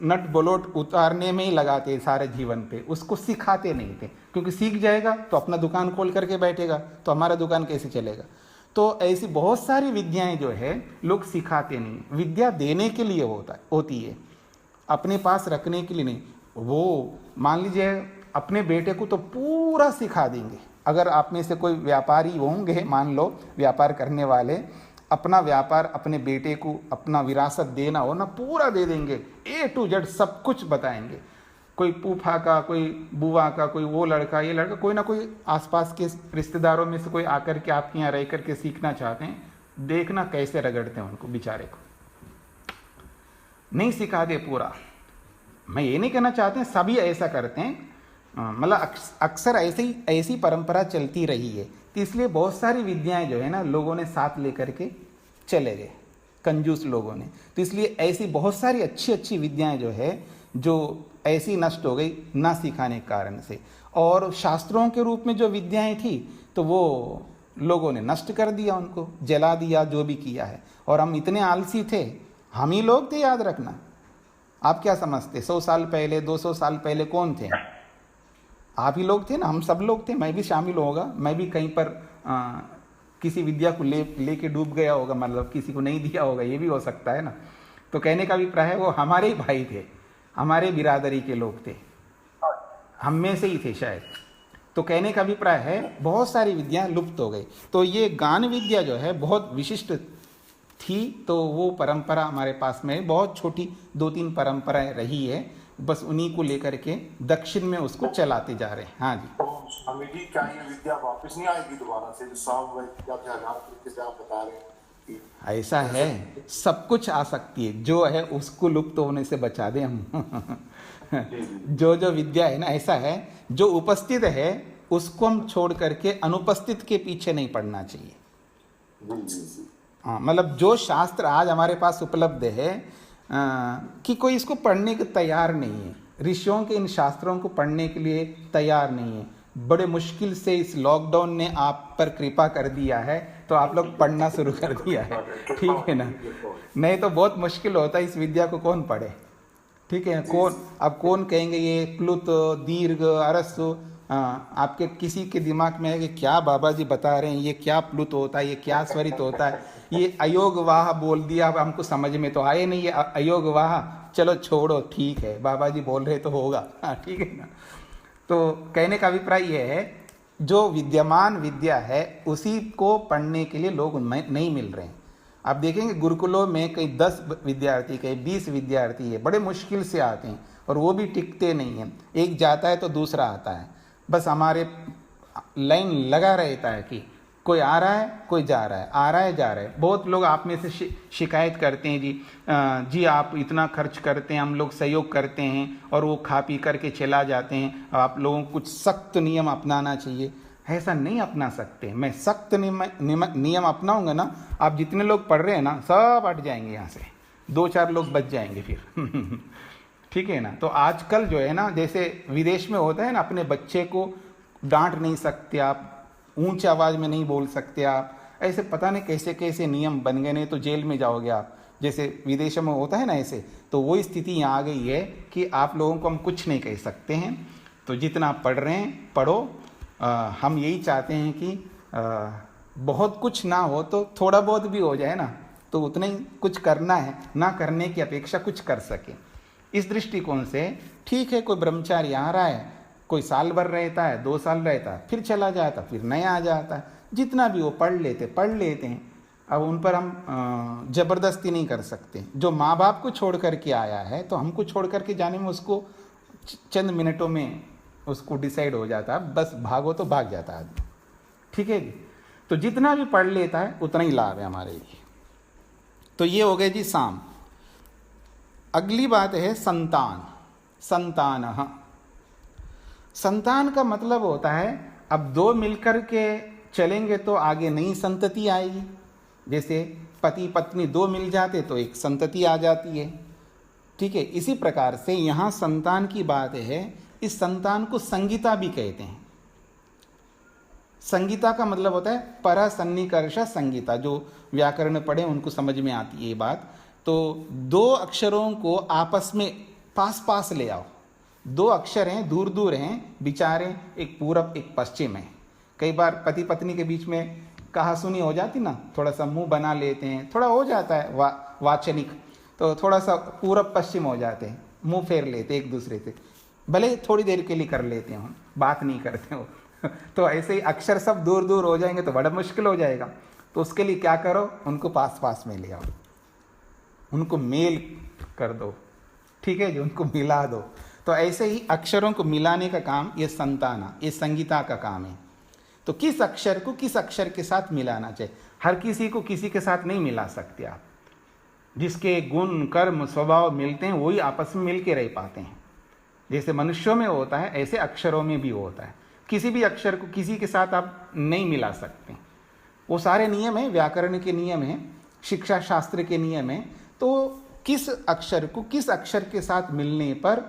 नट बोल्ट उतारने में ही लगाते सारे जीवन पे, उसको सिखाते नहीं थे, क्योंकि सीख जाएगा तो अपना दुकान खोल करके बैठेगा, तो हमारा दुकान कैसे चलेगा। तो ऐसी बहुत सारी विद्याएं जो है लोग सिखाते नहीं, विद्या देने के लिए होती है, अपने पास रखने के लिए नहीं। वो मान लीजिए अपने बेटे को तो पूरा सिखा देंगे। अगर आप में से कोई व्यापारी होंगे, मान लो व्यापार करने वाले, अपना व्यापार अपने बेटे को अपना विरासत देना हो ना, पूरा दे देंगे, A to Z सब कुछ बताएंगे। कोई फूफा का, कोई बुआ का, कोई वो लड़का, ये लड़का, कोई ना कोई आसपास के रिश्तेदारों में से कोई आकर के आपके यहाँ रह करके सीखना चाहते हैं, देखना कैसे रगड़ते हैं उनको, बेचारे को नहीं सिखा दे पूरा। मैं ये नहीं कहना चाहते हैं सभी ऐसा करते हैं, मतलब अक्सर ऐसी परंपरा चलती रही है। तो इसलिए बहुत सारी विद्याएं जो है ना, लोगों ने साथ लेकर के चले गए, कंजूस लोगों ने। तो इसलिए ऐसी बहुत सारी अच्छी विद्याएं जो है, जो ऐसी नष्ट हो गई ना सिखाने के कारण से। और शास्त्रों के रूप में जो विद्याएं थी, तो वो लोगों ने नष्ट कर दिया, उनको जला दिया, जो भी किया है। और हम इतने आलसी थे, हम ही लोग थे, याद रखना। आप क्या समझते, 100 साल पहले, 200 साल पहले कौन थे? आप ही लोग थे ना, हम सब लोग थे। मैं भी शामिल होगा, मैं भी कहीं पर किसी विद्या को लेके डूब गया होगा, मतलब किसी को नहीं दिया होगा, ये भी हो सकता है ना। तो कहने का अभिप्राय है वो हमारे ही भाई थे, हमारे बिरादरी के लोग थे, हम में से ही थे शायद। तो कहने का अभिप्राय है बहुत सारी विद्या लुप्त हो गई। तो ये गान विद्या जो है बहुत विशिष्ट थी, तो वो परंपरा हमारे पास में बहुत छोटी 2-3 परंपराएं रही है, बस उन्हीं को लेकर के दक्षिण में उसको चलाते जा रहे हैं। हाँ जी। तो स्वामी जी, क्या ये विद्या वापस नहीं आएगी दोबारा से, जो सामवेद से आप बता रहे हैं? ऐसा है, सब कुछ आ सकती है, जो है उसको लुप्त होने से बचा दें हम। जो विद्या है ना, ऐसा है, जो उपस्थित है उसको हम छोड़ करके अनुपस्थित के पीछे नहीं पड़ना चाहिए। हाँ, मतलब जो शास्त्र आज हमारे पास उपलब्ध है, कि कोई इसको पढ़ने को तैयार नहीं है, ऋषियों के इन शास्त्रों को पढ़ने के लिए तैयार नहीं है। बड़े मुश्किल से इस लॉकडाउन ने आप पर कृपा कर दिया है, तो आप लोग पढ़ना शुरू कर दिया है, ठीक है ना। नहीं तो बहुत मुश्किल होता है, इस विद्या को कौन पढ़े, ठीक है। कौन कहेंगे ये प्लुत, दीर्घ, अरस्व, आपके किसी के दिमाग में है कि क्या बाबा जी बता रहे हैं, ये क्या प्लुत होता है, ये क्या स्वरित होता है, ये अयोग वाह बोल दिया, अब हमको समझ में तो आए नहीं, ये अयोग वाह, चलो छोड़ो, ठीक है बाबा जी बोल रहे तो होगा, हाँ ठीक है ना। तो कहने का अभिप्राय ये है, जो विद्यमान विद्या है उसी को पढ़ने के लिए लोग नहीं मिल रहे हैं। आप देखेंगे गुरुकुलों में कई 10 विद्यार्थी, कई 20 विद्यार्थी है, बड़े मुश्किल से आते हैं और वो भी टिकते नहीं हैं। एक जाता है तो दूसरा आता है, बस हमारे लाइन लगा रहता है कि कोई आ रहा है कोई जा रहा है, आ रहा है जा रहा है। बहुत लोग आप में से शिकायत करते हैं, जी आप इतना खर्च करते हैं, हम लोग सहयोग करते हैं और वो खा पी करके चला जाते हैं, आप लोगों को कुछ सख्त नियम अपनाना चाहिए। ऐसा नहीं अपना सकते। मैं सख्त नियम अपनाऊंगा ना, आप जितने लोग पढ़ रहे हैं ना सब हट जाएंगे यहाँ से, 2-4 लोग बच जाएंगे फिर ठीक है ना। तो आजकल जो है ना, जैसे विदेश में होता है ना, अपने बच्चे को डांट नहीं सकते आप, ऊंची आवाज़ में नहीं बोल सकते आप, ऐसे पता नहीं कैसे कैसे नियम बन गए, नहीं तो जेल में जाओगे आप, जैसे विदेशों में होता है ना ऐसे। तो वही स्थिति यहाँ आ गई है कि आप लोगों को हम कुछ नहीं कह सकते हैं। तो जितना पढ़ रहे हैं पढ़ो। हम यही चाहते हैं कि बहुत कुछ ना हो तो थोड़ा बहुत भी हो जाए ना, तो उतना ही कुछ करना है, ना करने की अपेक्षा कुछ कर सके। इस दृष्टिकोण से ठीक है, कोई ब्रह्मचारी आ रहा है, कोई साल भर रहता है, 2 साल रहता है, फिर चला जाता, फिर नया आ जाता है, जितना भी वो पढ़ लेते हैं। अब उन पर हम जबरदस्ती नहीं कर सकते। जो माँ बाप को छोड़ करके आया है तो हमको छोड़ करके जाने में उसको चंद मिनटों में उसको डिसाइड हो जाता है, बस भागो तो भाग जाता है आदमी, ठीक है जी। तो जितना भी पढ़ लेता है उतना ही लाभ है हमारे लिए। तो ये हो गए जी साम। अगली बात है संतान। संतानः, संतान का मतलब होता है, अब 2 मिलकर के चलेंगे तो आगे नई संतति आएगी। जैसे पति पत्नी 2 मिल जाते तो एक संतति आ जाती है, ठीक है। इसी प्रकार से यहाँ संतान की बात है। इस संतान को संगीता भी कहते हैं। संगीता का मतलब होता है परसन्निकर्ष संगीता। जो व्याकरण पढ़े उनको समझ में आती है ये बात। तो 2 अक्षरों को आपस में पास पास ले आओ। 2 अक्षर हैं, दूर दूर हैं, विचारें, एक पूरब एक पश्चिम है। कई बार पति पत्नी के बीच में कहा सुनी हो जाती ना, थोड़ा सा मुंह बना लेते हैं, थोड़ा हो जाता है वाचनिक, तो थोड़ा सा पूरब पश्चिम हो जाते हैं, मुंह फेर लेते एक दूसरे से, भले थोड़ी देर के लिए कर लेते हो, बात नहीं करते हो तो ऐसे ही अक्षर सब दूर दूर हो जाएंगे तो बड़ा मुश्किल हो जाएगा। तो उसके लिए क्या करो, उनको पास पास में ले आओ, उनको मेल कर दो, ठीक है जी, उनको मिला दो। तो ऐसे ही अक्षरों को मिलाने का काम ये संताना, ये संगीता का काम है। तो किस अक्षर को किस अक्षर के साथ मिलाना चाहिए। हर किसी को किसी के साथ नहीं मिला सकते आप। जिसके गुण कर्म स्वभाव मिलते हैं वही आपस में मिल के रह पाते हैं। जैसे मनुष्यों में होता है ऐसे अक्षरों में भी होता है। किसी भी अक्षर को किसी के साथ आप नहीं मिला सकते। वो सारे नियम हैं, व्याकरण के नियम हैं, शिक्षा शास्त्र के नियम हैं। तो किस अक्षर को किस अक्षर के साथ मिलने पर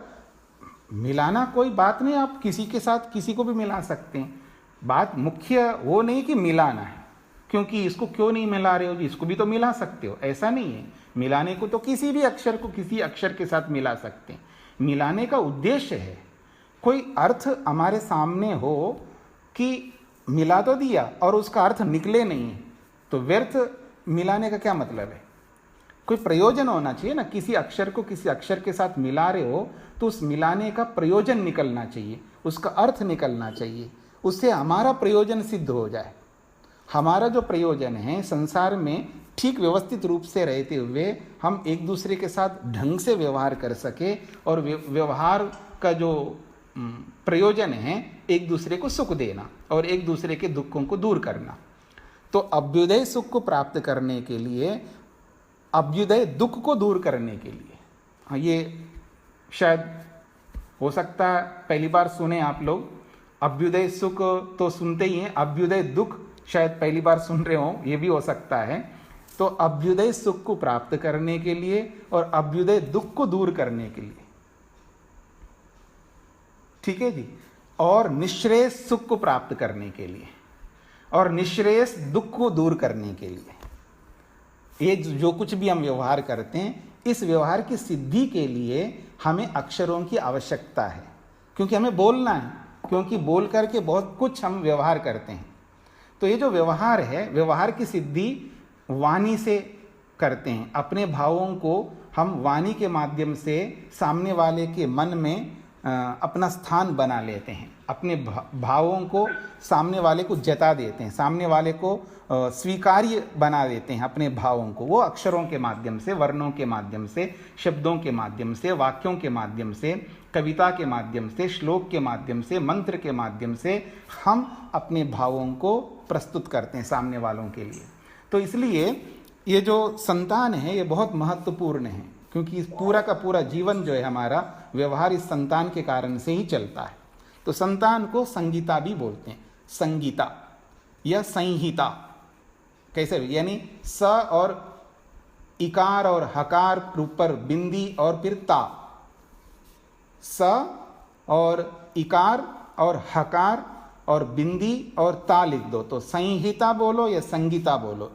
मिलाना कोई बात नहीं, आप किसी के साथ किसी को भी मिला सकते हैं। बात मुख्य वो नहीं कि मिलाना है, क्योंकि इसको क्यों नहीं मिला रहे हो जी, इसको भी तो मिला सकते हो, ऐसा नहीं है। मिलाने को तो किसी भी अक्षर को किसी अक्षर के साथ मिला सकते हैं। मिलाने का उद्देश्य है कोई अर्थ हमारे सामने हो कि मिला तो दिया और उसका अर्थ निकले नहीं, तो व्यर्थ मिलाने का क्या मतलब है। कोई प्रयोजन होना चाहिए ना। किसी अक्षर को किसी अक्षर के साथ मिला रहे हो तो उस मिलाने का प्रयोजन निकलना चाहिए, उसका अर्थ निकलना चाहिए, उससे हमारा प्रयोजन सिद्ध हो जाए। हमारा जो प्रयोजन है संसार में ठीक व्यवस्थित रूप से रहते हुए हम एक दूसरे के साथ ढंग से व्यवहार कर सके, और व्यवहार का जो प्रयोजन है एक दूसरे को सुख देना और एक दूसरे के दुखों को दूर करना। तो अभ्युदय सुख को प्राप्त करने के लिए, अभ्युदय दुख को दूर करने के लिए, हाँ ये शायद हो सकता है पहली बार सुने आप लोग। अभ्युदय सुख तो सुनते ही हैं, अभ्युदय दुख शायद पहली बार सुन रहे हो, ये भी हो सकता है। तो अभ्युदय सुख को प्राप्त करने के लिए और अभ्युदय दुख को दूर करने के लिए, ठीक है जी, और निःश्रेयस सुख को प्राप्त करने के लिए और निःश्रेयस दुख को दूर करने के लिए, ये जो कुछ भी हम व्यवहार करते हैं, इस व्यवहार की सिद्धि के लिए हमें अक्षरों की आवश्यकता है। क्योंकि हमें बोलना है, क्योंकि बोल करके बहुत कुछ हम व्यवहार करते हैं। तो ये जो व्यवहार है, व्यवहार की सिद्धि वाणी से करते हैं। अपने भावों को हम वाणी के माध्यम से सामने वाले के मन में अपना स्थान बना लेते हैं, अपने भावों को सामने वाले को जता देते हैं, सामने वाले को स्वीकार्य बना देते हैं अपने भावों को। वो अक्षरों के माध्यम से, वर्णों के माध्यम से, शब्दों के माध्यम से, वाक्यों के माध्यम से, कविता के माध्यम से, श्लोक के माध्यम से, मंत्र के माध्यम से हम अपने भावों को प्रस्तुत करते हैं सामने वालों के लिए। तो इसलिए ये जो संतान है ये बहुत महत्वपूर्ण है, क्योंकि इस पूरा का पूरा जीवन जो है हमारा व्यवहार इस संतान के कारण से ही चलता है। तो संतान को संगीता भी बोलते हैं, संगीता या संहिता। कैसे? यानी स और इकार और हकार ऊपर बिंदी और फिर ता, स और इकार और हकार और बिंदी और ता लिख दो तो संहिता बोलो या संगीता बोलो,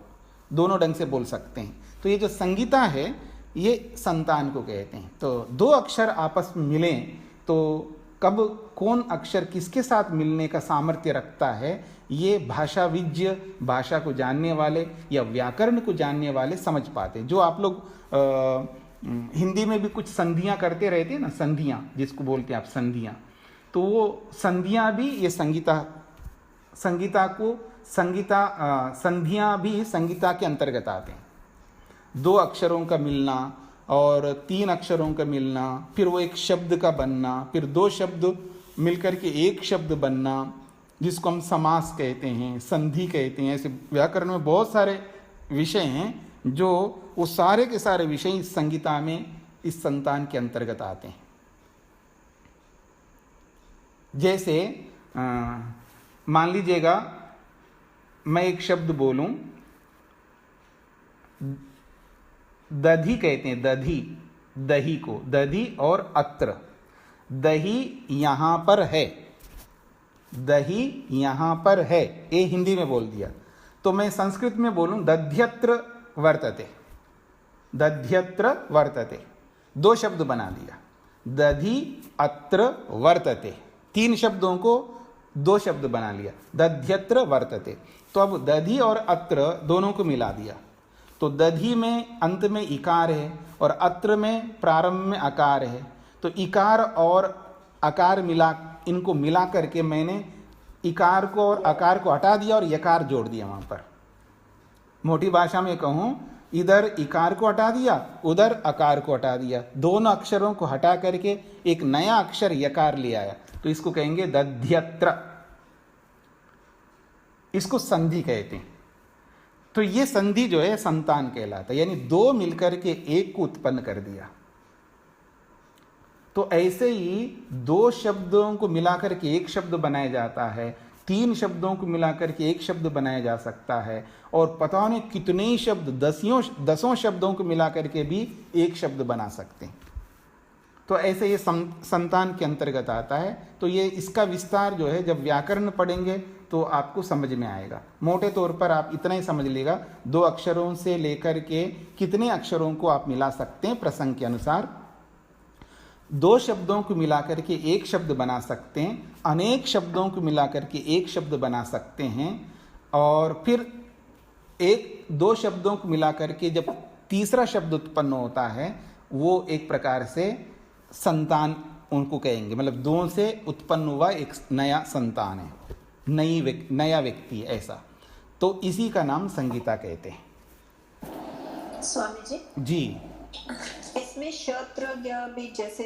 दोनों ढंग से बोल सकते हैं। तो ये जो संगीता है ये संतान को कहते हैं। तो दो अक्षर आपस में मिलें तो कब कौन अक्षर किसके साथ मिलने का सामर्थ्य रखता है, ये भाषाविज्ञ, भाषा को जानने वाले या व्याकरण को जानने वाले समझ पाते हैं। जो आप लोग हिंदी में भी कुछ संधियां करते रहते हैं ना, संधियां जिसको बोलते हैं आप संधियां, तो वो संधियां भी ये संधियां भी संगीता के अंतर्गत आते हैं। दो अक्षरों का मिलना और तीन अक्षरों का मिलना, फिर वो एक शब्द का बनना, फिर दो शब्द मिलकर के एक शब्द बनना, जिसको हम समास कहते हैं, संधि कहते हैं। ऐसे व्याकरण में बहुत सारे विषय हैं जो वो सारे के सारे विषय इस संगीता में, इस संतान के अंतर्गत आते हैं। जैसे मान लीजिएगा मैं एक शब्द बोलूं, दधी कहते हैं, दधी, दही को, दधी और अत्र, दही यहां पर है, दही यहां पर है, ये हिंदी में बोल दिया। तो मैं संस्कृत में बोलूं दध्यत्र वर्तते, दध्यत्र वर्तते, दो शब्द बना दिया, दधी अत्र वर्तते, तीन शब्दों को दो शब्द बना लिया, दध्यत्र वर्तते। तो अब दधी और अत्र दोनों को मिला दिया, तो दधी में अंत में इकार है और अत्र में प्रारंभ में अकार है। तो इकार और अकार इनको मिला करके मैंने इकार को और अकार को हटा दिया और यकार जोड़ दिया वहां पर। मोटी भाषा में कहूं, इधर इकार को हटा दिया, उधर अकार को हटा दिया, दोनों अक्षरों को हटा करके एक नया अक्षर यकार ले आया, तो इसको कहेंगे दध्यत्र। इसको संधि कहते हैं। तो ये संधि जो है संतान कहलाता है, यानी दो मिलकर के एक को उत्पन्न कर दिया। तो ऐसे ही दो शब्दों को मिलाकर के एक शब्द बनाया जाता है, तीन शब्दों को मिलाकर के एक शब्द बनाया जा सकता है, और पता नहीं कितने ही शब्द, दसों शब्दों को मिलाकर के भी एक शब्द बना सकते हैं। तो ऐसे ये संतान के अंतर्गत आता है। तो ये इसका विस्तार जो है जब व्याकरण पढ़ेंगे तो आपको समझ में आएगा। मोटे तौर पर आप इतना ही समझ लीजिएगा, दो अक्षरों से लेकर के कितने अक्षरों को आप मिला सकते हैं प्रसंग के अनुसार। दो शब्दों को मिलाकर के एक शब्द बना सकते हैं, अनेक शब्दों को मिलाकर के एक शब्द बना सकते हैं, और फिर एक दो शब्दों को मिलाकर के जब तीसरा शब्द उत्पन्न होता है वो एक प्रकार से संतान उनको कहेंगे, मतलब दो से उत्पन्न हुआ एक नया संतान है, नया व्यक्ति है ऐसा। तो इसी का नाम संगीता कहते हैं। स्वामी जी इसमें शत्र भी जैसे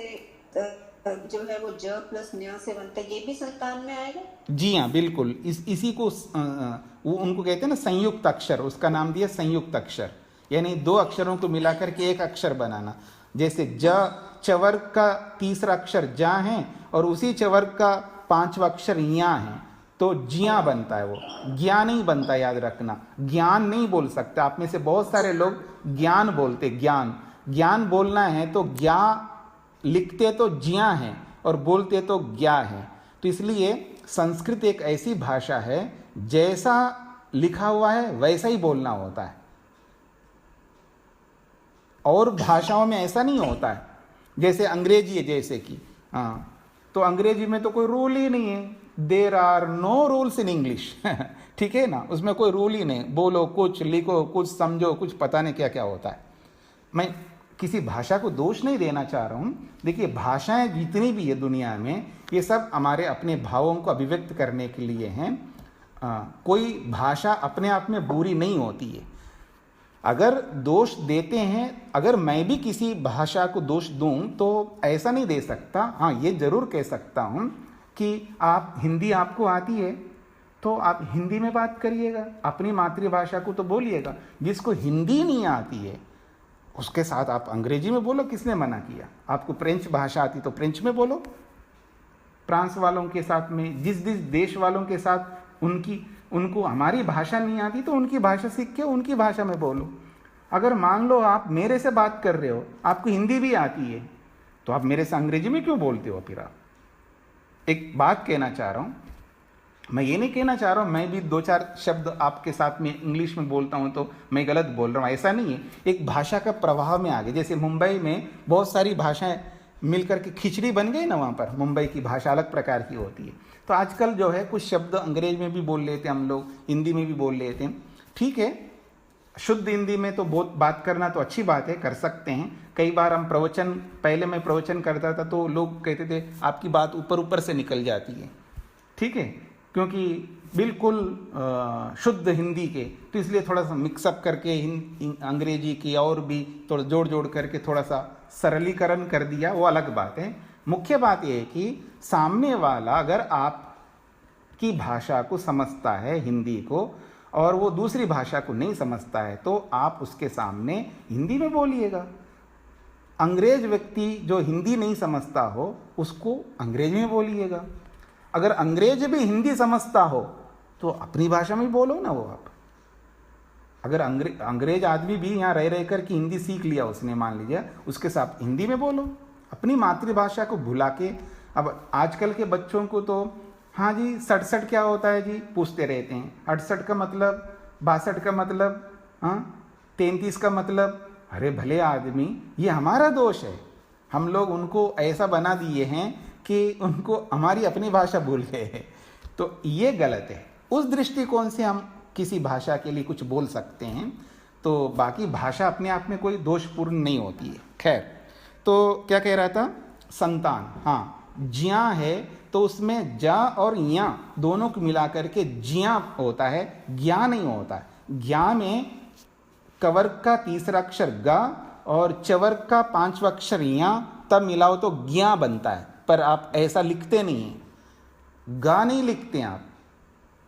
जो है वो ज प्लस न्या से बनता है, ये भी संतान में आएगा? जी हाँ, बिल्कुल। इसी को वो उनको कहते हैं ना संयुक्त अक्षर, उसका नाम दिया संयुक्त अक्षर, यानी दो अक्षरों को मिलाकर के एक अक्षर बनाना। जैसे चवर्ग का तीसरा अक्षर जा है और उसी चवर्ग का पांचवा अक्षर या है, तो जिया बनता है, वो ज्ञान नहीं बनता, याद रखना। ज्ञान नहीं बोल सकते। आप में से बहुत सारे लोग ज्ञान बोलते, ज्ञान बोलना है तो ज्ञा लिखते तो जिया है और बोलते तो ज्ञा है। तो इसलिए संस्कृत एक ऐसी भाषा है जैसा लिखा हुआ है वैसा ही बोलना होता है, और भाषाओं में ऐसा नहीं होता है। जैसे अंग्रेजी है, जैसे कि तो अंग्रेजी में तो कोई रूल ही नहीं है, there are no rules in English. ठीक है ना, उसमें कोई रूल ही नहीं, बोलो कुछ, लिखो कुछ, समझो कुछ, पता नहीं क्या क्या होता है। मैं किसी भाषा को दोष नहीं देना चाह रहा हूँ। देखिए, भाषाएं जितनी भी है दुनिया में, ये सब हमारे अपने भावों को अभिव्यक्त करने के लिए हैं। कोई भाषा अपने आप में बुरी नहीं होती है। अगर दोष देते हैं, अगर मैं भी किसी भाषा को दोष दूं तो ऐसा नहीं दे सकता। हाँ, ये जरूर कह सकता हूं कि आप हिंदी आपको आती है तो आप हिंदी में बात करिएगा, अपनी मातृभाषा को तो बोलिएगा। जिसको हिंदी नहीं आती है उसके साथ आप अंग्रेजी में बोलो, किसने मना किया? आपको फ्रेंच भाषा आती तो फ्रेंच में बोलो। फ्रांस वालों के साथ में, जिस जिस देश वालों के साथ उनको हमारी भाषा नहीं आती तो उनकी भाषा सीख के उनकी भाषा में बोलो। अगर मान लो आप मेरे से बात कर रहे हो, आपको हिंदी भी आती है, तो आप मेरे से अंग्रेजी में क्यों बोलते हो? फिर आप, एक बात कहना चाह रहा हूँ, मैं ये नहीं कहना चाह रहा हूँ मैं भी 2-4 शब्द आपके साथ में इंग्लिश में बोलता हूँ तो मैं गलत बोल रहा हूँ, ऐसा नहीं है। एक भाषा का प्रभाव में आ गए। जैसे मुंबई में बहुत सारी भाषाएं मिलकर के खिचड़ी बन गई ना, वहाँ पर मुंबई की भाषा अलग प्रकार की होती है। तो आजकल जो है कुछ शब्द अंग्रेज में भी बोल लेते हैं हम लोग, हिंदी में भी बोल लेते हैं। ठीक है, शुद्ध हिंदी में तो बहुत बात करना तो अच्छी बात है, कर सकते हैं। कई बार हम प्रवचन, पहले मैं प्रवचन करता था तो लोग कहते थे आपकी बात ऊपर ऊपर से निकल जाती है। ठीक है, क्योंकि बिल्कुल शुद्ध हिंदी के, तो इसलिए थोड़ा सा मिक्सअप करके अंग्रेजी की और भी थोड़ा जोड़ करके थोड़ा सा सरलीकरण कर दिया, वो अलग बात है। मुख्य बात यह है कि सामने वाला अगर आपकी भाषा को समझता है, हिंदी को, और वो दूसरी भाषा को नहीं समझता है तो आप उसके सामने हिंदी में बोलिएगा। अंग्रेज व्यक्ति जो हिंदी नहीं समझता हो उसको अंग्रेजी में बोलिएगा। अगर अंग्रेज भी हिंदी समझता हो तो अपनी भाषा में बोलो ना वो आप। अगर अंग्रेज आदमी भी यहाँ रह कर के हिंदी सीख लिया उसने, मान लीजिए, उसके साथ हिंदी में बोलो, अपनी मातृभाषा को भुला के। अब आजकल के बच्चों को तो हाँ जी 67 क्या होता है जी पूछते रहते हैं, 68 का मतलब, 62 का मतलब, हाँ 33 का मतलब। अरे भले आदमी, ये हमारा दोष है, हम लोग उनको ऐसा बना दिए हैं कि उनको हमारी अपनी भाषा भूल गए हैं, तो ये गलत है। उस दृष्टिकोण से हम किसी भाषा के लिए कुछ बोल सकते हैं, तो बाकी भाषा अपने आप में कोई दोषपूर्ण नहीं होती है। खैर, तो क्या कह रहा था, संतान, हाँ ज्या है तो उसमें जा और या दोनों को मिला करके ज्या होता है, ज्ञा नहीं होता है। ज्ञा में कवर्ग का तीसरा अक्षर गा और चवर्ग का 5वां अक्षर या, तब मिलाओ तो ज्ञा बनता है। पर आप ऐसा लिखते नहीं हैं, गा नहीं लिखते आप,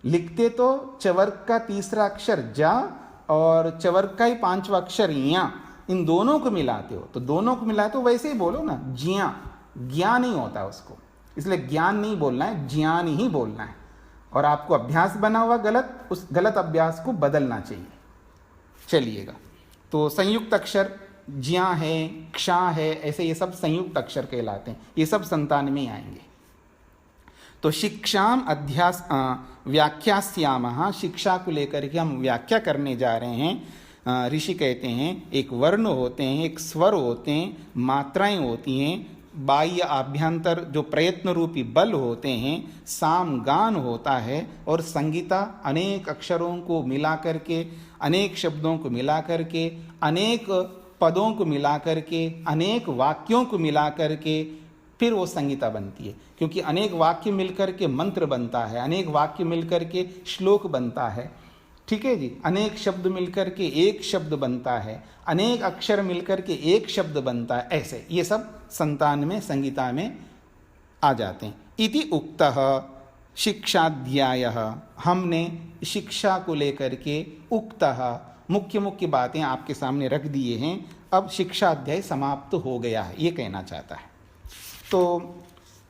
लिखते तो चवर्ग का तीसरा अक्षर जा और चवर्ग का ही 5वां अक्षर या, इन दोनों को मिलाते हो। तो दोनों को मिलाते हो वैसे ही बोलो ना, जिया, ज्ञान नहीं होता उसको, इसलिए ज्ञान नहीं बोलना है, ज्ञान ही बोलना है। और आपको अभ्यास बना हुआ गलत, उस गलत अभ्यास को बदलना चाहिए। चलिएगा, तो संयुक्त अक्षर ज्या है, क्षा है, ऐसे ये सब संयुक्त अक्षर कहलाते हैं, ये सब संतान में आएंगे। तो शिक्षाम अध्यास व्याख्यास्यामः, शिक्षा को लेकर के हम व्याख्या करने जा रहे हैं। ऋषि कहते हैं एक वर्ण होते हैं, एक स्वर होते हैं, मात्राएं होती हैं, बाह्य आभ्यंतर जो प्रयत्न रूपी बल होते हैं, साम गान होता है, और संगीता अनेक अक्षरों को मिला करके, अनेक शब्दों को मिला करके, अनेक पदों को मिला करके, अनेक वाक्यों को मिला करके फिर वो संगीता बनती है। क्योंकि अनेक वाक्य मिलकर के मंत्र बनता है, अनेक वाक्य मिलकर के श्लोक बनता है। ठीक है जी, अनेक शब्द मिलकर के एक शब्द बनता है, अनेक अक्षर मिलकर के एक शब्द बनता है। ऐसे ये सब संतान में, संगीता में आ जाते हैं। इति उक्तः शिक्षाध्यायः, हमने शिक्षा को लेकर के उक्तः मुख्य मुख्य बातें आपके सामने रख दिए हैं। अब शिक्षा अध्याय समाप्त हो गया है, ये कहना चाहता है। तो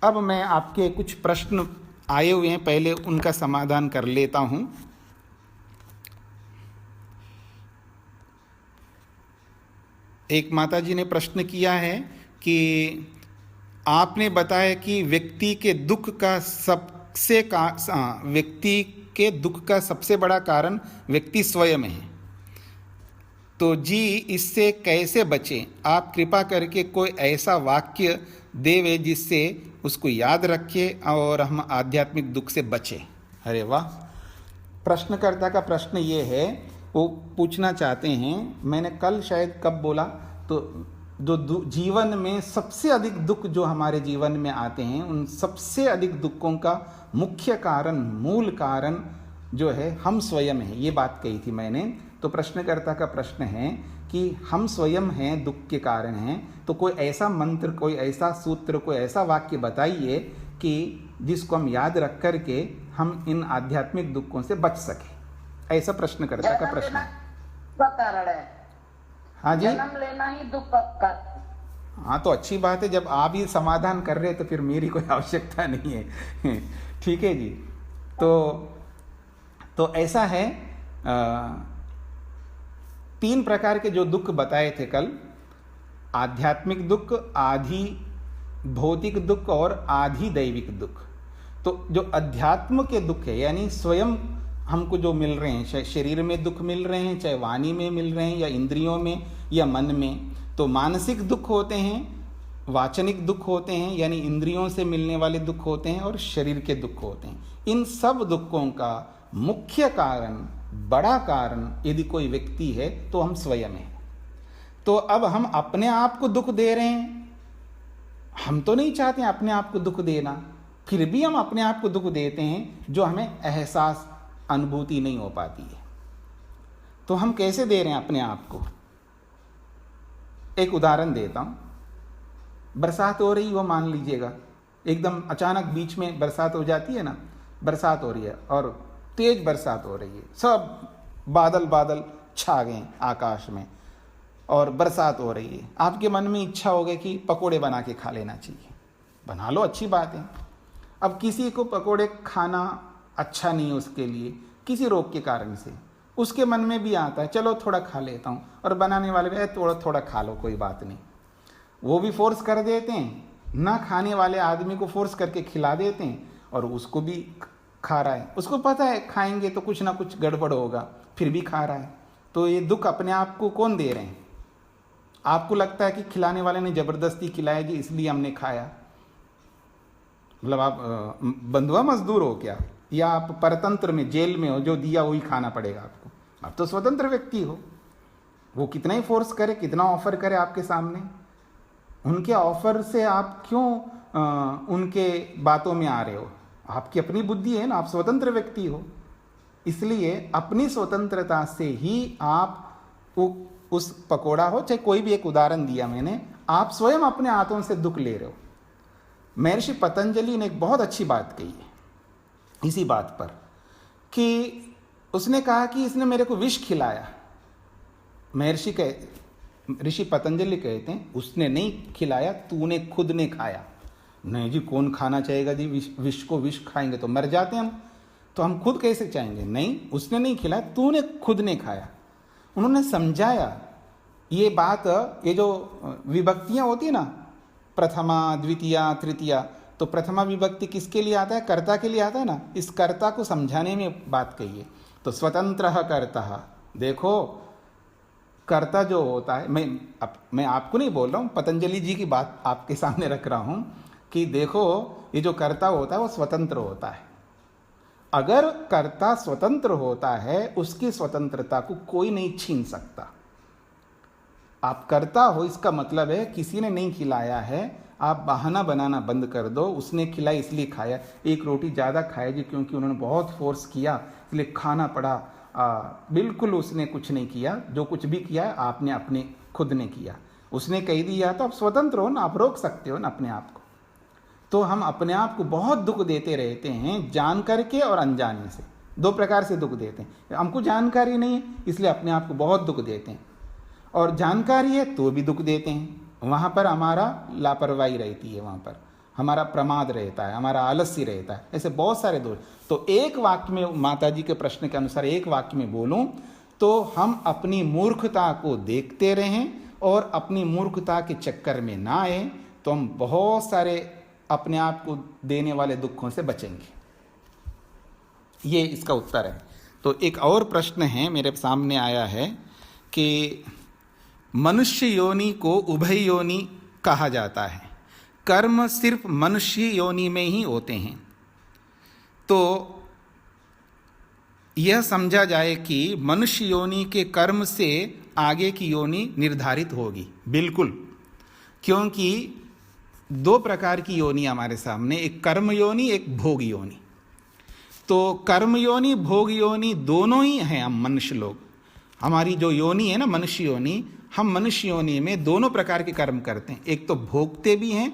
अब मैं आपके कुछ प्रश्न आए हुए हैं, पहले उनका समाधान कर लेता हूं। एक माताजी ने प्रश्न किया है कि आपने बताया कि व्यक्ति के दुख का सबसे बड़ा कारण व्यक्ति स्वयं है, तो जी इससे कैसे बचें? आप कृपा करके कोई ऐसा वाक्य देवे जिससे उसको याद रखे और हम आध्यात्मिक दुख से बचें। अरे वाह! प्रश्नकर्ता का प्रश्न ये है, वो पूछना चाहते हैं, मैंने कल शायद कब बोला, तो जो जीवन में सबसे अधिक दुख जो हमारे जीवन में आते हैं, उन सबसे अधिक दुखों का मुख्य कारण, मूल कारण जो है हम स्वयं हैं, ये बात कही थी मैंने। तो प्रश्नकर्ता का प्रश्न है कि हम स्वयं हैं, दुख के कारण हैं, तो कोई ऐसा मंत्र, कोई ऐसा सूत्र, कोई ऐसा वाक्य बताइए कि जिसको हम याद रख कर के हम इन आध्यात्मिक दुखों से बच सके। ऐसा प्रश्नकर्ता का प्रश्न है। कारण है। हाँ जी, जन्म लेना ही दुख का। हाँ, तो अच्छी बात है, जब आप ही समाधान कर रहे हैं तो फिर मेरी कोई आवश्यकता नहीं है। ठीक है जी। तो ऐसा है, 3 प्रकार के जो दुख बताए थे कल, आध्यात्मिक दुख, आधि भौतिक दुख और आधि दैविक दुख। तो जो अध्यात्म के दुख है, यानी स्वयं हमको जो मिल रहे हैं, चाहे शरीर में दुख मिल रहे हैं, चाहे वाणी में मिल रहे हैं, या इंद्रियों में या मन में, तो मानसिक दुख होते हैं, वाचनिक दुख होते हैं, यानी इंद्रियों से मिलने वाले दुख होते हैं, और शरीर के दुख होते हैं। इन सब दुखों का मुख्य कारण, बड़ा कारण यदि कोई व्यक्ति है तो हम स्वयं हैं। तो अब हम अपने आप को दुख दे रहे हैं, हम तो नहीं चाहते अपने आप को दुख देना, फिर भी हम अपने आप को दुख देते हैं जो हमें एहसास, अनुभूति नहीं हो पाती है। तो हम कैसे दे रहे हैं अपने आप को? एक उदाहरण देता हूं। बरसात हो रही हो, मान लीजिएगा, एकदम अचानक बीच में बरसात हो जाती है ना, बरसात हो रही है और तेज बरसात हो रही है, सब बादल बादल छा गए आकाश में और बरसात हो रही है। आपके मन में इच्छा हो गई कि पकोड़े बना के खा लेना चाहिए। बना लो, अच्छी बात है। अब किसी को पकोड़े खाना अच्छा नहीं है उसके लिए, किसी रोग के कारण से, उसके मन में भी आता है चलो थोड़ा खा लेता हूँ, और बनाने वाले भी थोड़ा थोड़ा खा लो, कोई बात नहीं, वो भी फोर्स कर देते हैं, ना खाने वाले आदमी को फोर्स करके खिला देते हैं और उसको भी खा रहा है। उसको पता है खाएंगे तो कुछ ना कुछ गड़बड़ होगा, फिर भी खा रहा है। तो ये दुख अपने आप को कौन दे रहे हैं? आपको लगता है कि खिलाने वाले ने जबरदस्ती खिलाया जी इसलिए हमने खाया, मतलब आप बंधुआ मजदूर हो क्या, या आप परतंत्र में जेल में हो, जो दिया वही खाना पड़ेगा आपको? आप तो स्वतंत्र व्यक्ति हो। वो कितना ही फोर्स करे, कितना ऑफर करे आपके सामने, उनके ऑफर से आप क्यों उनके बातों में आ रहे हो? आपकी अपनी बुद्धि है ना, आप स्वतंत्र व्यक्ति हो। इसलिए अपनी स्वतंत्रता से ही आप उस पकोड़ा हो, चाहे कोई भी एक उदाहरण दिया मैंने, आप स्वयं अपने हाथों से दुख ले रहे हो। महर्षि पतंजलि ने एक बहुत अच्छी बात कही है इसी बात पर, कि उसने कहा कि इसने मेरे को विष खिलाया। ऋषि पतंजलि कहते हैं उसने नहीं खिलाया, तूने खुद ने खाया। नहीं जी, कौन खाना चाहेगा जी विष को? विष खाएंगे तो मर जाते हम, तो हम खुद कैसे चाहेंगे? नहीं, उसने नहीं खिलाया, तूने खुद ने खाया। उन्होंने समझाया ये बात, ये जो विभक्तियां होती है ना, प्रथमा, द्वितीया, तृतीया, तो प्रथमा विभक्ति किसके लिए आता है? कर्ता के लिए आता है ना। इस कर्ता को समझाने में बात कही है। तो स्वतंत्रः कर्ता, देखो कर्ता जो होता है, मैं आपको नहीं बोल रहा हूँ, पतंजलि जी की बात आपके सामने रख रहा हूँ कि देखो ये जो कर्ता होता है वो स्वतंत्र होता है। अगर कर्ता स्वतंत्र होता है, उसकी स्वतंत्रता को कोई नहीं छीन सकता। आप कर्ता हो, इसका मतलब है किसी ने नहीं खिलाया है, आप बहाना बनाना बंद कर दो, उसने खिलाई इसलिए खाया। एक रोटी ज़्यादा खाई जी क्योंकि उन्होंने बहुत फोर्स किया इसलिए खाना पड़ा। बिल्कुल उसने कुछ नहीं किया, जो कुछ भी किया आपने अपने खुद ने किया। उसने कह दिया तो आप स्वतंत्र हो ना, आप रोक सकते हो ना अपने आप को। तो हम अपने आप को बहुत दुख देते रहते हैं, जान करके और अनजाने से। 2 प्रकार से दुख देते हैं। हमको जानकारी नहीं है इसलिए अपने आप को बहुत दुख देते हैं, और जानकारी है तो भी दुख देते हैं। वहाँ पर हमारा लापरवाही रहती है, वहाँ पर हमारा प्रमाद रहता है, हमारा आलस्य रहता है। ऐसे बहुत सारे दोष। तो एक वाक्य में, माता जी के प्रश्न के अनुसार एक वाक्य में बोलूं तो हम अपनी मूर्खता को देखते रहें और अपनी मूर्खता के चक्कर में ना आए, तो हम बहुत सारे अपने आप को देने वाले दुखों से बचेंगे। ये इसका उत्तर है। तो एक और प्रश्न है मेरे सामने आया है कि मनुष्य योनि को उभय योनि कहा जाता है, कर्म सिर्फ मनुष्य योनि में ही होते हैं। तो यह समझा जाए कि मनुष्य योनि के कर्म से आगे की योनि निर्धारित होगी, बिल्कुल, क्योंकि दो प्रकार की योनि हमारे सामने, एक कर्म योनि, एक भोग योनि। तो कर्म योनि, भोग योनि दोनों ही हैं हम मनुष्य लोग। हमारी जो योनि है ना मनुष्य योनि, हम मनुष्य योनि में दोनों प्रकार के कर्म करते हैं। एक तो भोगते भी हैं,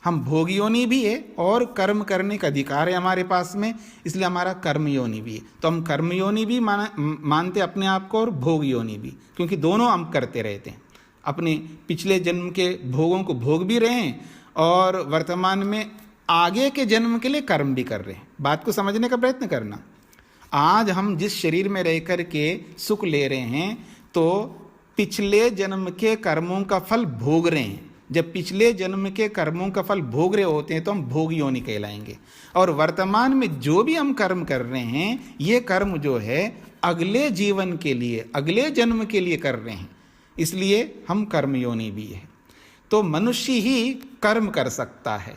हम भोग योनि भी है, और कर्म करने का अधिकार है हमारे पास में, इसलिए हमारा कर्म योनि भी है। तो हम कर्म योनि भी मानते अपने आप को, और भोग योनि भी, क्योंकि दोनों हम करते रहते हैं। अपने पिछले जन्म के भोगों को भोग भी रहे हैं और वर्तमान में आगे के जन्म के लिए कर्म भी कर रहे हैं। बात को समझने का प्रयत्न करना। आज हम जिस शरीर में रह कर के सुख ले रहे हैं, तो पिछले जन्म के कर्मों का फल भोग रहे हैं। जब पिछले जन्म के कर्मों का फल भोग रहे होते हैं तो हम भोग योनि कहलाएंगे। और वर्तमान में जो भी हम कर्म कर रहे हैं, ये कर्म जो है अगले जीवन के लिए, अगले जन्म के लिए कर रहे हैं, इसलिए हम कर्म योनि भी है। तो मनुष्य ही कर्म कर सकता है।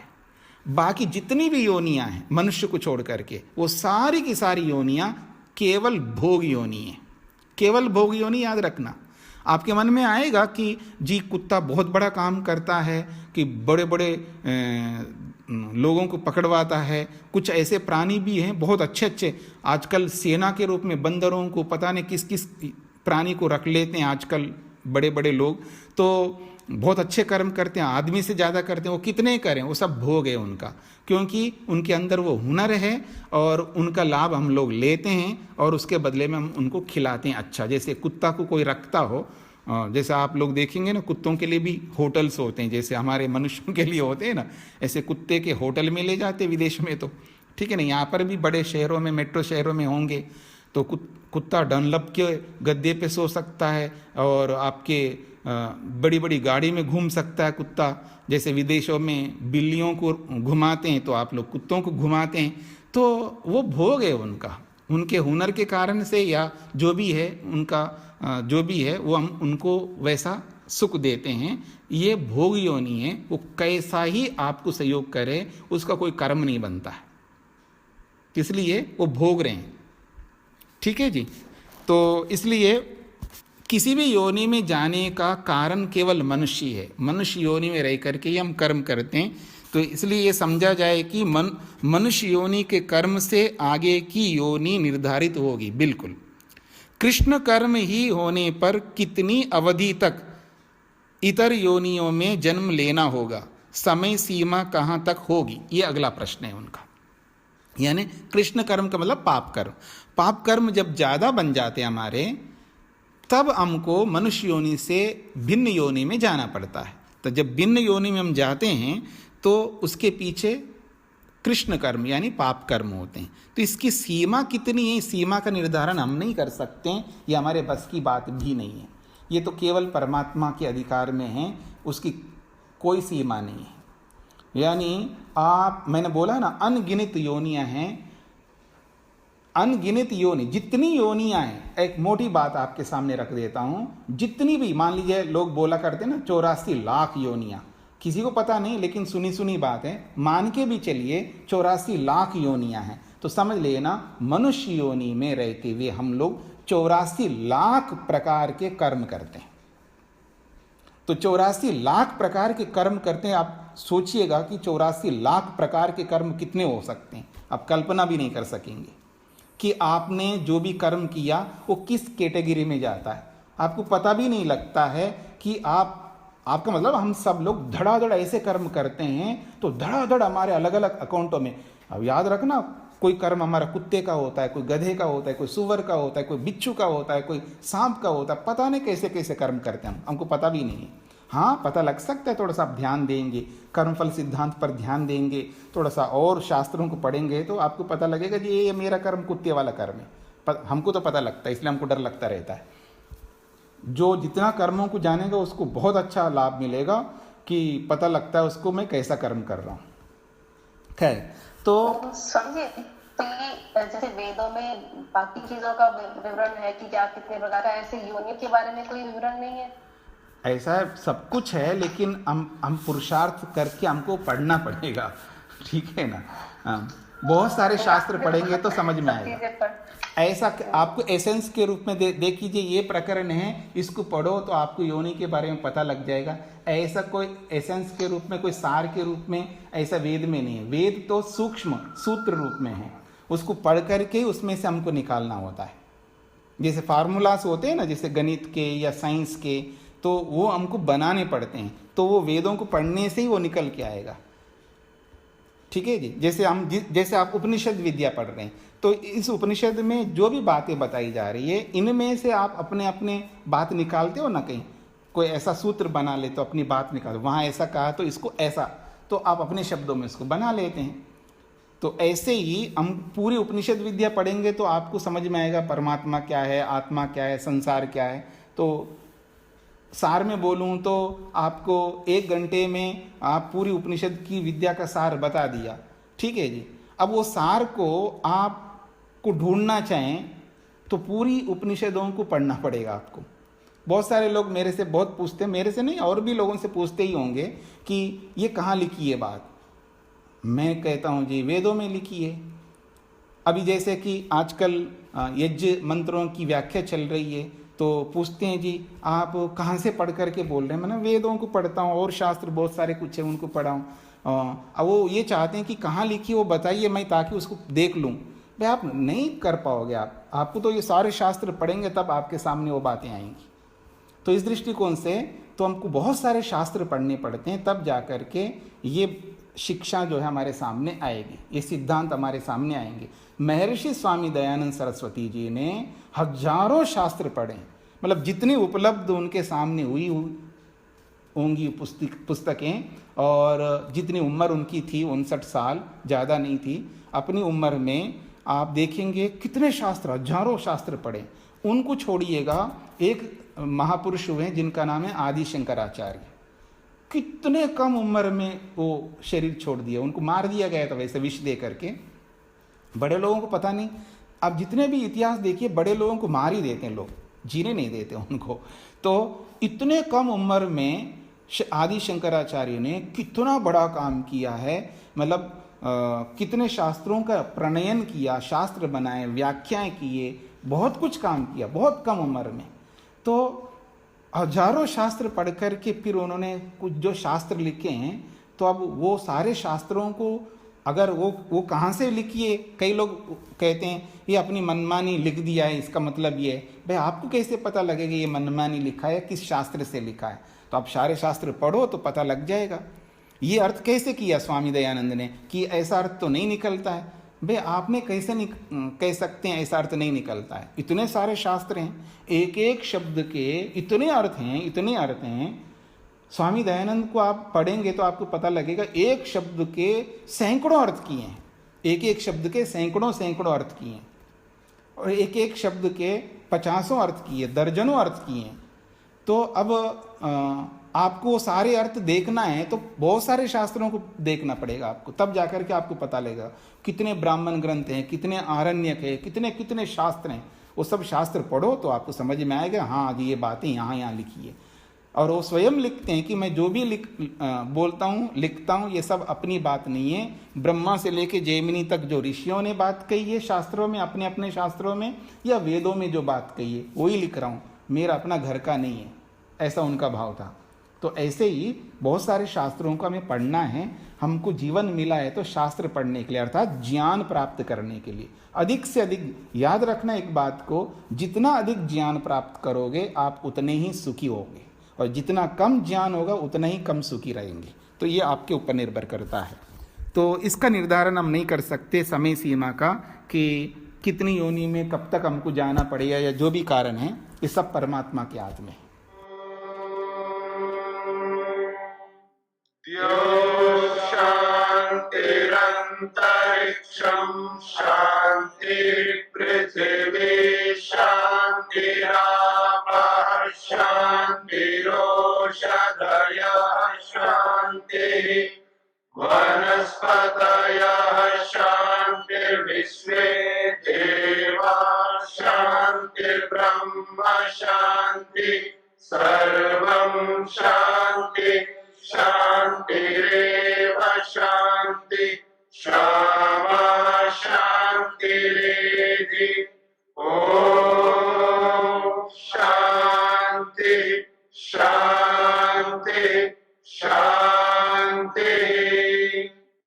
बाकी जितनी भी योनियां हैं मनुष्य को छोड़ करके, वो सारी की सारी योनियां केवल भोग योनि है। केवल भोग योनि याद रखना। आपके मन में आएगा कि जी कुत्ता बहुत बड़ा काम करता है, कि बड़े बड़े लोगों को पकड़वाता है। कुछ ऐसे प्राणी भी हैं बहुत अच्छे अच्छे, आजकल सेना के रूप में बंदरों को, पता नहीं किस किस प्राणी को रख लेते हैं आजकल बड़े बड़े लोग, तो बहुत अच्छे कर्म करते हैं, आदमी से ज़्यादा करते हैं। वो कितने करें, वो सब भोग है उनका, क्योंकि उनके अंदर वो हुनर है और उनका लाभ हम लोग लेते हैं और उसके बदले में हम उनको खिलाते हैं। अच्छा, जैसे कुत्ता को कोई रखता हो, जैसे आप लोग देखेंगे ना, कुत्तों के लिए भी होटल्स होते हैं, जैसे हमारे मनुष्यों के लिए होते हैं ना, ऐसे कुत्ते के होटल में ले जाते विदेश में, तो ठीक है ना। यहाँ पर भी बड़े शहरों में, मेट्रो शहरों में होंगे, तो कुत्ता डनलप के गद्दे पे सो सकता है और आपके बड़ी बड़ी गाड़ी में घूम सकता है कुत्ता। जैसे विदेशों में बिल्लियों को घुमाते हैं, तो आप लोग कुत्तों को घुमाते हैं। तो वो भोग है उनका, उनके हुनर के कारण से, या जो भी है उनका जो भी है, वो हम उनको वैसा सुख देते हैं। ये भोग योनि है। वो कैसा ही आपको सहयोग करे, उसका कोई कर्म नहीं बनता है, इसलिए वो भोग रहे हैं। ठीक है जी। तो इसलिए किसी भी योनि में जाने का कारण केवल मनुष्य है। मनुष्य योनि में रह करके ही हम कर्म करते हैं। तो इसलिए ये समझा जाए कि मनुष्य योनि के कर्म से आगे की योनि निर्धारित होगी, बिल्कुल। कृष्ण कर्म ही होने पर कितनी अवधि तक इतर योनियों में जन्म लेना होगा, समय सीमा कहाँ तक होगी, ये अगला प्रश्न है उनका। यानी कृष्ण कर्म का मतलब पाप कर्म। पाप कर्म जब ज़्यादा बन जाते हैं हमारे, तब हमको मनुष्य योनि से भिन्न योनि में जाना पड़ता है। तो जब भिन्न योनि में हम जाते हैं तो उसके पीछे कृष्ण कर्म यानी पाप कर्म होते हैं। तो इसकी सीमा कितनी है, सीमा का निर्धारण हम नहीं कर सकते हैं, ये हमारे बस की बात भी नहीं है। ये तो केवल परमात्मा के अधिकार में है, उसकी कोई सीमा नहीं है। यानी मैंने बोला ना, अनगिनत योनियां हैं, अनगिनत योनि, जितनी योनियां हैं। एक मोटी बात आपके सामने रख देता हूं, जितनी भी, मान लीजिए लोग बोला करते हैं ना 84 लाख योनियां, किसी को पता नहीं, लेकिन सुनी सुनी बात है, मान के भी चलिए 84 लाख योनियां हैं, तो समझ लेना मनुष्य योनि में रहते हुए हम लोग 84 लाख प्रकार के कर्म करते हैं। तो 84 लाख प्रकार के कर्म करते हैं। आप सोचिएगा कि 84 लाख प्रकार के कर्म कितने हो सकते हैं, आप कल्पना भी नहीं कर सकेंगे कि आपने जो भी कर्म किया वो किस कैटेगरी में जाता है। आपको पता भी नहीं लगता है कि आपका मतलब, हम सब लोग धड़ाधड़ ऐसे कर्म करते हैं, तो धड़ाधड़ हमारे अलग अलग अकाउंटों में। अब याद रखना, कोई कर्म हमारा कुत्ते का होता है, कोई गधे का होता है, कोई सुअर का होता है, कोई बिच्छू का होता है, कोई सांप का होता है, पता नहीं कैसे कैसे कर्म करते हैं, हमको पता भी नहीं है। हाँ, पता लग सकता है, थोड़ा सा आप ध्यान देंगे, कर्मफल सिद्धांत पर ध्यान देंगे, थोड़ा सा और शास्त्रों को पढ़ेंगे, तो आपको पता लगेगा कि ये मेरा कर्म कुत्ते वाला कर्म है। हमको तो पता लगता है, इसलिए हमको डर लगता रहता है। जो जितना कर्मों को जानेगा उसको बहुत अच्छा लाभ मिलेगा कि पता लगता है उसको मैं कैसा कर्म कर रहा हूँ। खैर, तो समझिए, तो ये जैसे वेदों में बाकी चीजों का विवरण है कि क्या कितने प्रकार का, ऐसे योनियों के बारे में कोई विवरण नहीं है? ऐसा सब कुछ है, लेकिन हम पुरुषार्थ करके हमको पढ़ना पड़ेगा, ठीक है ना। बहुत सारे शास्त्र पढ़ेंगे तो समझ में आएगा। ऐसा आपको एसेंस के रूप में देख कीजिए, ये प्रकरण है, इसको पढ़ो तो आपको योनि के बारे में पता लग जाएगा। ऐसा कोई एसेंस के रूप में, कोई सार के रूप में ऐसा वेद में नहीं है। वेद तो सूक्ष्म सूत्र रूप में है, उसको पढ़ करके उसमें से हमको निकालना होता है। जैसे फार्मूलास होते हैं ना, जैसे गणित के या साइंस के, तो वो हमको बनाने पड़ते हैं, तो वो वेदों को पढ़ने से ही वो निकल के आएगा, ठीक है जी। जैसे आप उपनिषद विद्या पढ़ रहे हैं, तो इस उपनिषद में जो भी बातें बताई जा रही है, इनमें से आप अपने अपने बात निकालते हो ना। कहीं कोई ऐसा सूत्र बना ले तो अपनी बात निकालो, वहाँ ऐसा कहा तो इसको ऐसा, तो आप अपने शब्दों में इसको बना लेते हैं। तो ऐसे ही हम पूरी उपनिषद विद्या पढ़ेंगे तो आपको समझ में आएगा परमात्मा क्या है, आत्मा क्या है, संसार क्या है। तो सार में बोलूं तो आपको 1 घंटे में आप पूरी उपनिषद की विद्या का सार बता दिया, ठीक है जी। अब वो सार को आपको ढूंढना चाहें तो पूरी उपनिषदों को पढ़ना पड़ेगा आपको। बहुत सारे लोग मेरे से बहुत पूछते हैं, मेरे से नहीं और भी लोगों से पूछते ही होंगे कि ये कहाँ लिखी है बात। मैं कहता हूँ जी वेदों में लिखी है। अभी जैसे कि आजकल यज्ञ मंत्रों की व्याख्या चल रही है, तो पूछते हैं जी आप कहाँ से पढ़ करके बोल रहे हैं। मैंने वेदों को पढ़ता हूँ, और शास्त्र बहुत सारे कुछ है उनको पढ़ा हूँ। अब वो ये चाहते हैं कि कहाँ लिखी वो बताइए, मैं ताकि उसको देख लूँ। भाई आप नहीं कर पाओगे, आपको तो ये सारे शास्त्र पढ़ेंगे तब आपके सामने वो बातें आएंगी। तो इस दृष्टिकोण से तो हमको बहुत सारे शास्त्र पढ़ने पड़ते हैं, तब जा कर के ये शिक्षा जो है हमारे सामने आएगी, ये सिद्धांत हमारे सामने आएंगे। महर्षि स्वामी दयानंद सरस्वती जी ने हजारों शास्त्र पढ़े, मतलब जितनी उपलब्ध उनके सामने हुई होंगी पुस्तकें, और जितनी उम्र उनकी थी 59 साल, ज़्यादा नहीं थी। अपनी उम्र में आप देखेंगे कितने शास्त्र, हजारों शास्त्र पढ़े। उनको छोड़िएगा, एक महापुरुष हुए जिनका नाम है आदि शंकराचार्य। कितने कम उम्र में वो शरीर छोड़ दिया, उनको मार दिया गया था वैसे विष दे करके। बड़े लोगों को पता नहीं, अब जितने भी इतिहास देखिए बड़े लोगों को मार ही देते हैं लोग, जीने नहीं देते उनको। तो इतने कम उम्र में आदि शंकराचार्य ने कितना बड़ा काम किया है, मतलब कितने शास्त्रों का प्रणयन किया, शास्त्र बनाए, व्याख्याएं किए, बहुत कुछ काम किया बहुत कम उम्र में। तो हजारों शास्त्र पढ़ कर के फिर उन्होंने कुछ जो शास्त्र लिखे हैं, तो अब वो सारे शास्त्रों को अगर वो कहाँ से लिखिए, कई लोग कहते हैं ये अपनी मनमानी लिख दिया है, इसका मतलब ये है। भाई आपको कैसे पता लगेगा ये मनमानी लिखा है, किस शास्त्र से लिखा है? तो आप सारे शास्त्र पढ़ो तो पता लग जाएगा। ये अर्थ कैसे किया स्वामी दयानंद ने कि ऐसा अर्थ तो नहीं निकलता है। भाई आपने कैसे कह सकते हैं ऐसा अर्थ नहीं निकलता है? इतने सारे शास्त्र हैं, एक एक शब्द के इतने अर्थ हैं, इतने अर्थ हैं। स्वामी दयानंद को आप पढ़ेंगे तो आपको पता लगेगा एक शब्द के सैकड़ों अर्थ किए हैं, एक एक शब्द के सैकड़ों अर्थ किए हैं, और एक एक शब्द के 50 अर्थ किए, दर्जनों अर्थ किए हैं। तो अब आपको सारे अर्थ देखना है तो बहुत सारे शास्त्रों को देखना पड़ेगा आपको, तब जाकर के आपको पता लगेगा कितने ब्राह्मण ग्रंथ हैं, कितने आरण्यक है, कितने कितने शास्त्र हैं। वो सब शास्त्र पढ़ो तो आपको समझ में आएगा, हाँ जी ये बातें यहाँ लिखी है। और वो स्वयं लिखते हैं कि मैं जो भी बोलता हूँ लिखता हूँ, ये सब अपनी बात नहीं है। ब्रह्मा से लेके जैमिनी तक जो ऋषियों ने बात कही है शास्त्रों में, अपने अपने शास्त्रों में या वेदों में जो बात कही है वही लिख रहा हूँ, मेरा अपना घर का नहीं है, ऐसा उनका भाव था। तो ऐसे ही बहुत सारे शास्त्रों को हमें पढ़ना है। हमको जीवन मिला है तो शास्त्र पढ़ने के लिए, अर्थात ज्ञान प्राप्त करने के लिए। अधिक से अधिक याद रखना एक बात को, जितना अधिक ज्ञान प्राप्त करोगे आप उतने ही सुखी होगे, और जितना कम ज्ञान होगा उतना ही कम सुखी रहेंगे। तो ये आपके ऊपर निर्भर करता है। तो इसका निर्धारण हम नहीं कर सकते समय सीमा का कि कितनी योनि में कब तक हमको जाना पड़ेगा, या जो भी कारण है, ये सब परमात्मा के हाथ में है। शांतिरंतरिक्षं शांति पृथिवी शांतिरापः शांतिरोषधयः शांतिः वनस्पतयः शांतिर्विश्वे देवाः शांतिर्ब्रह्म शांति सर्वं शान्ति शान्ति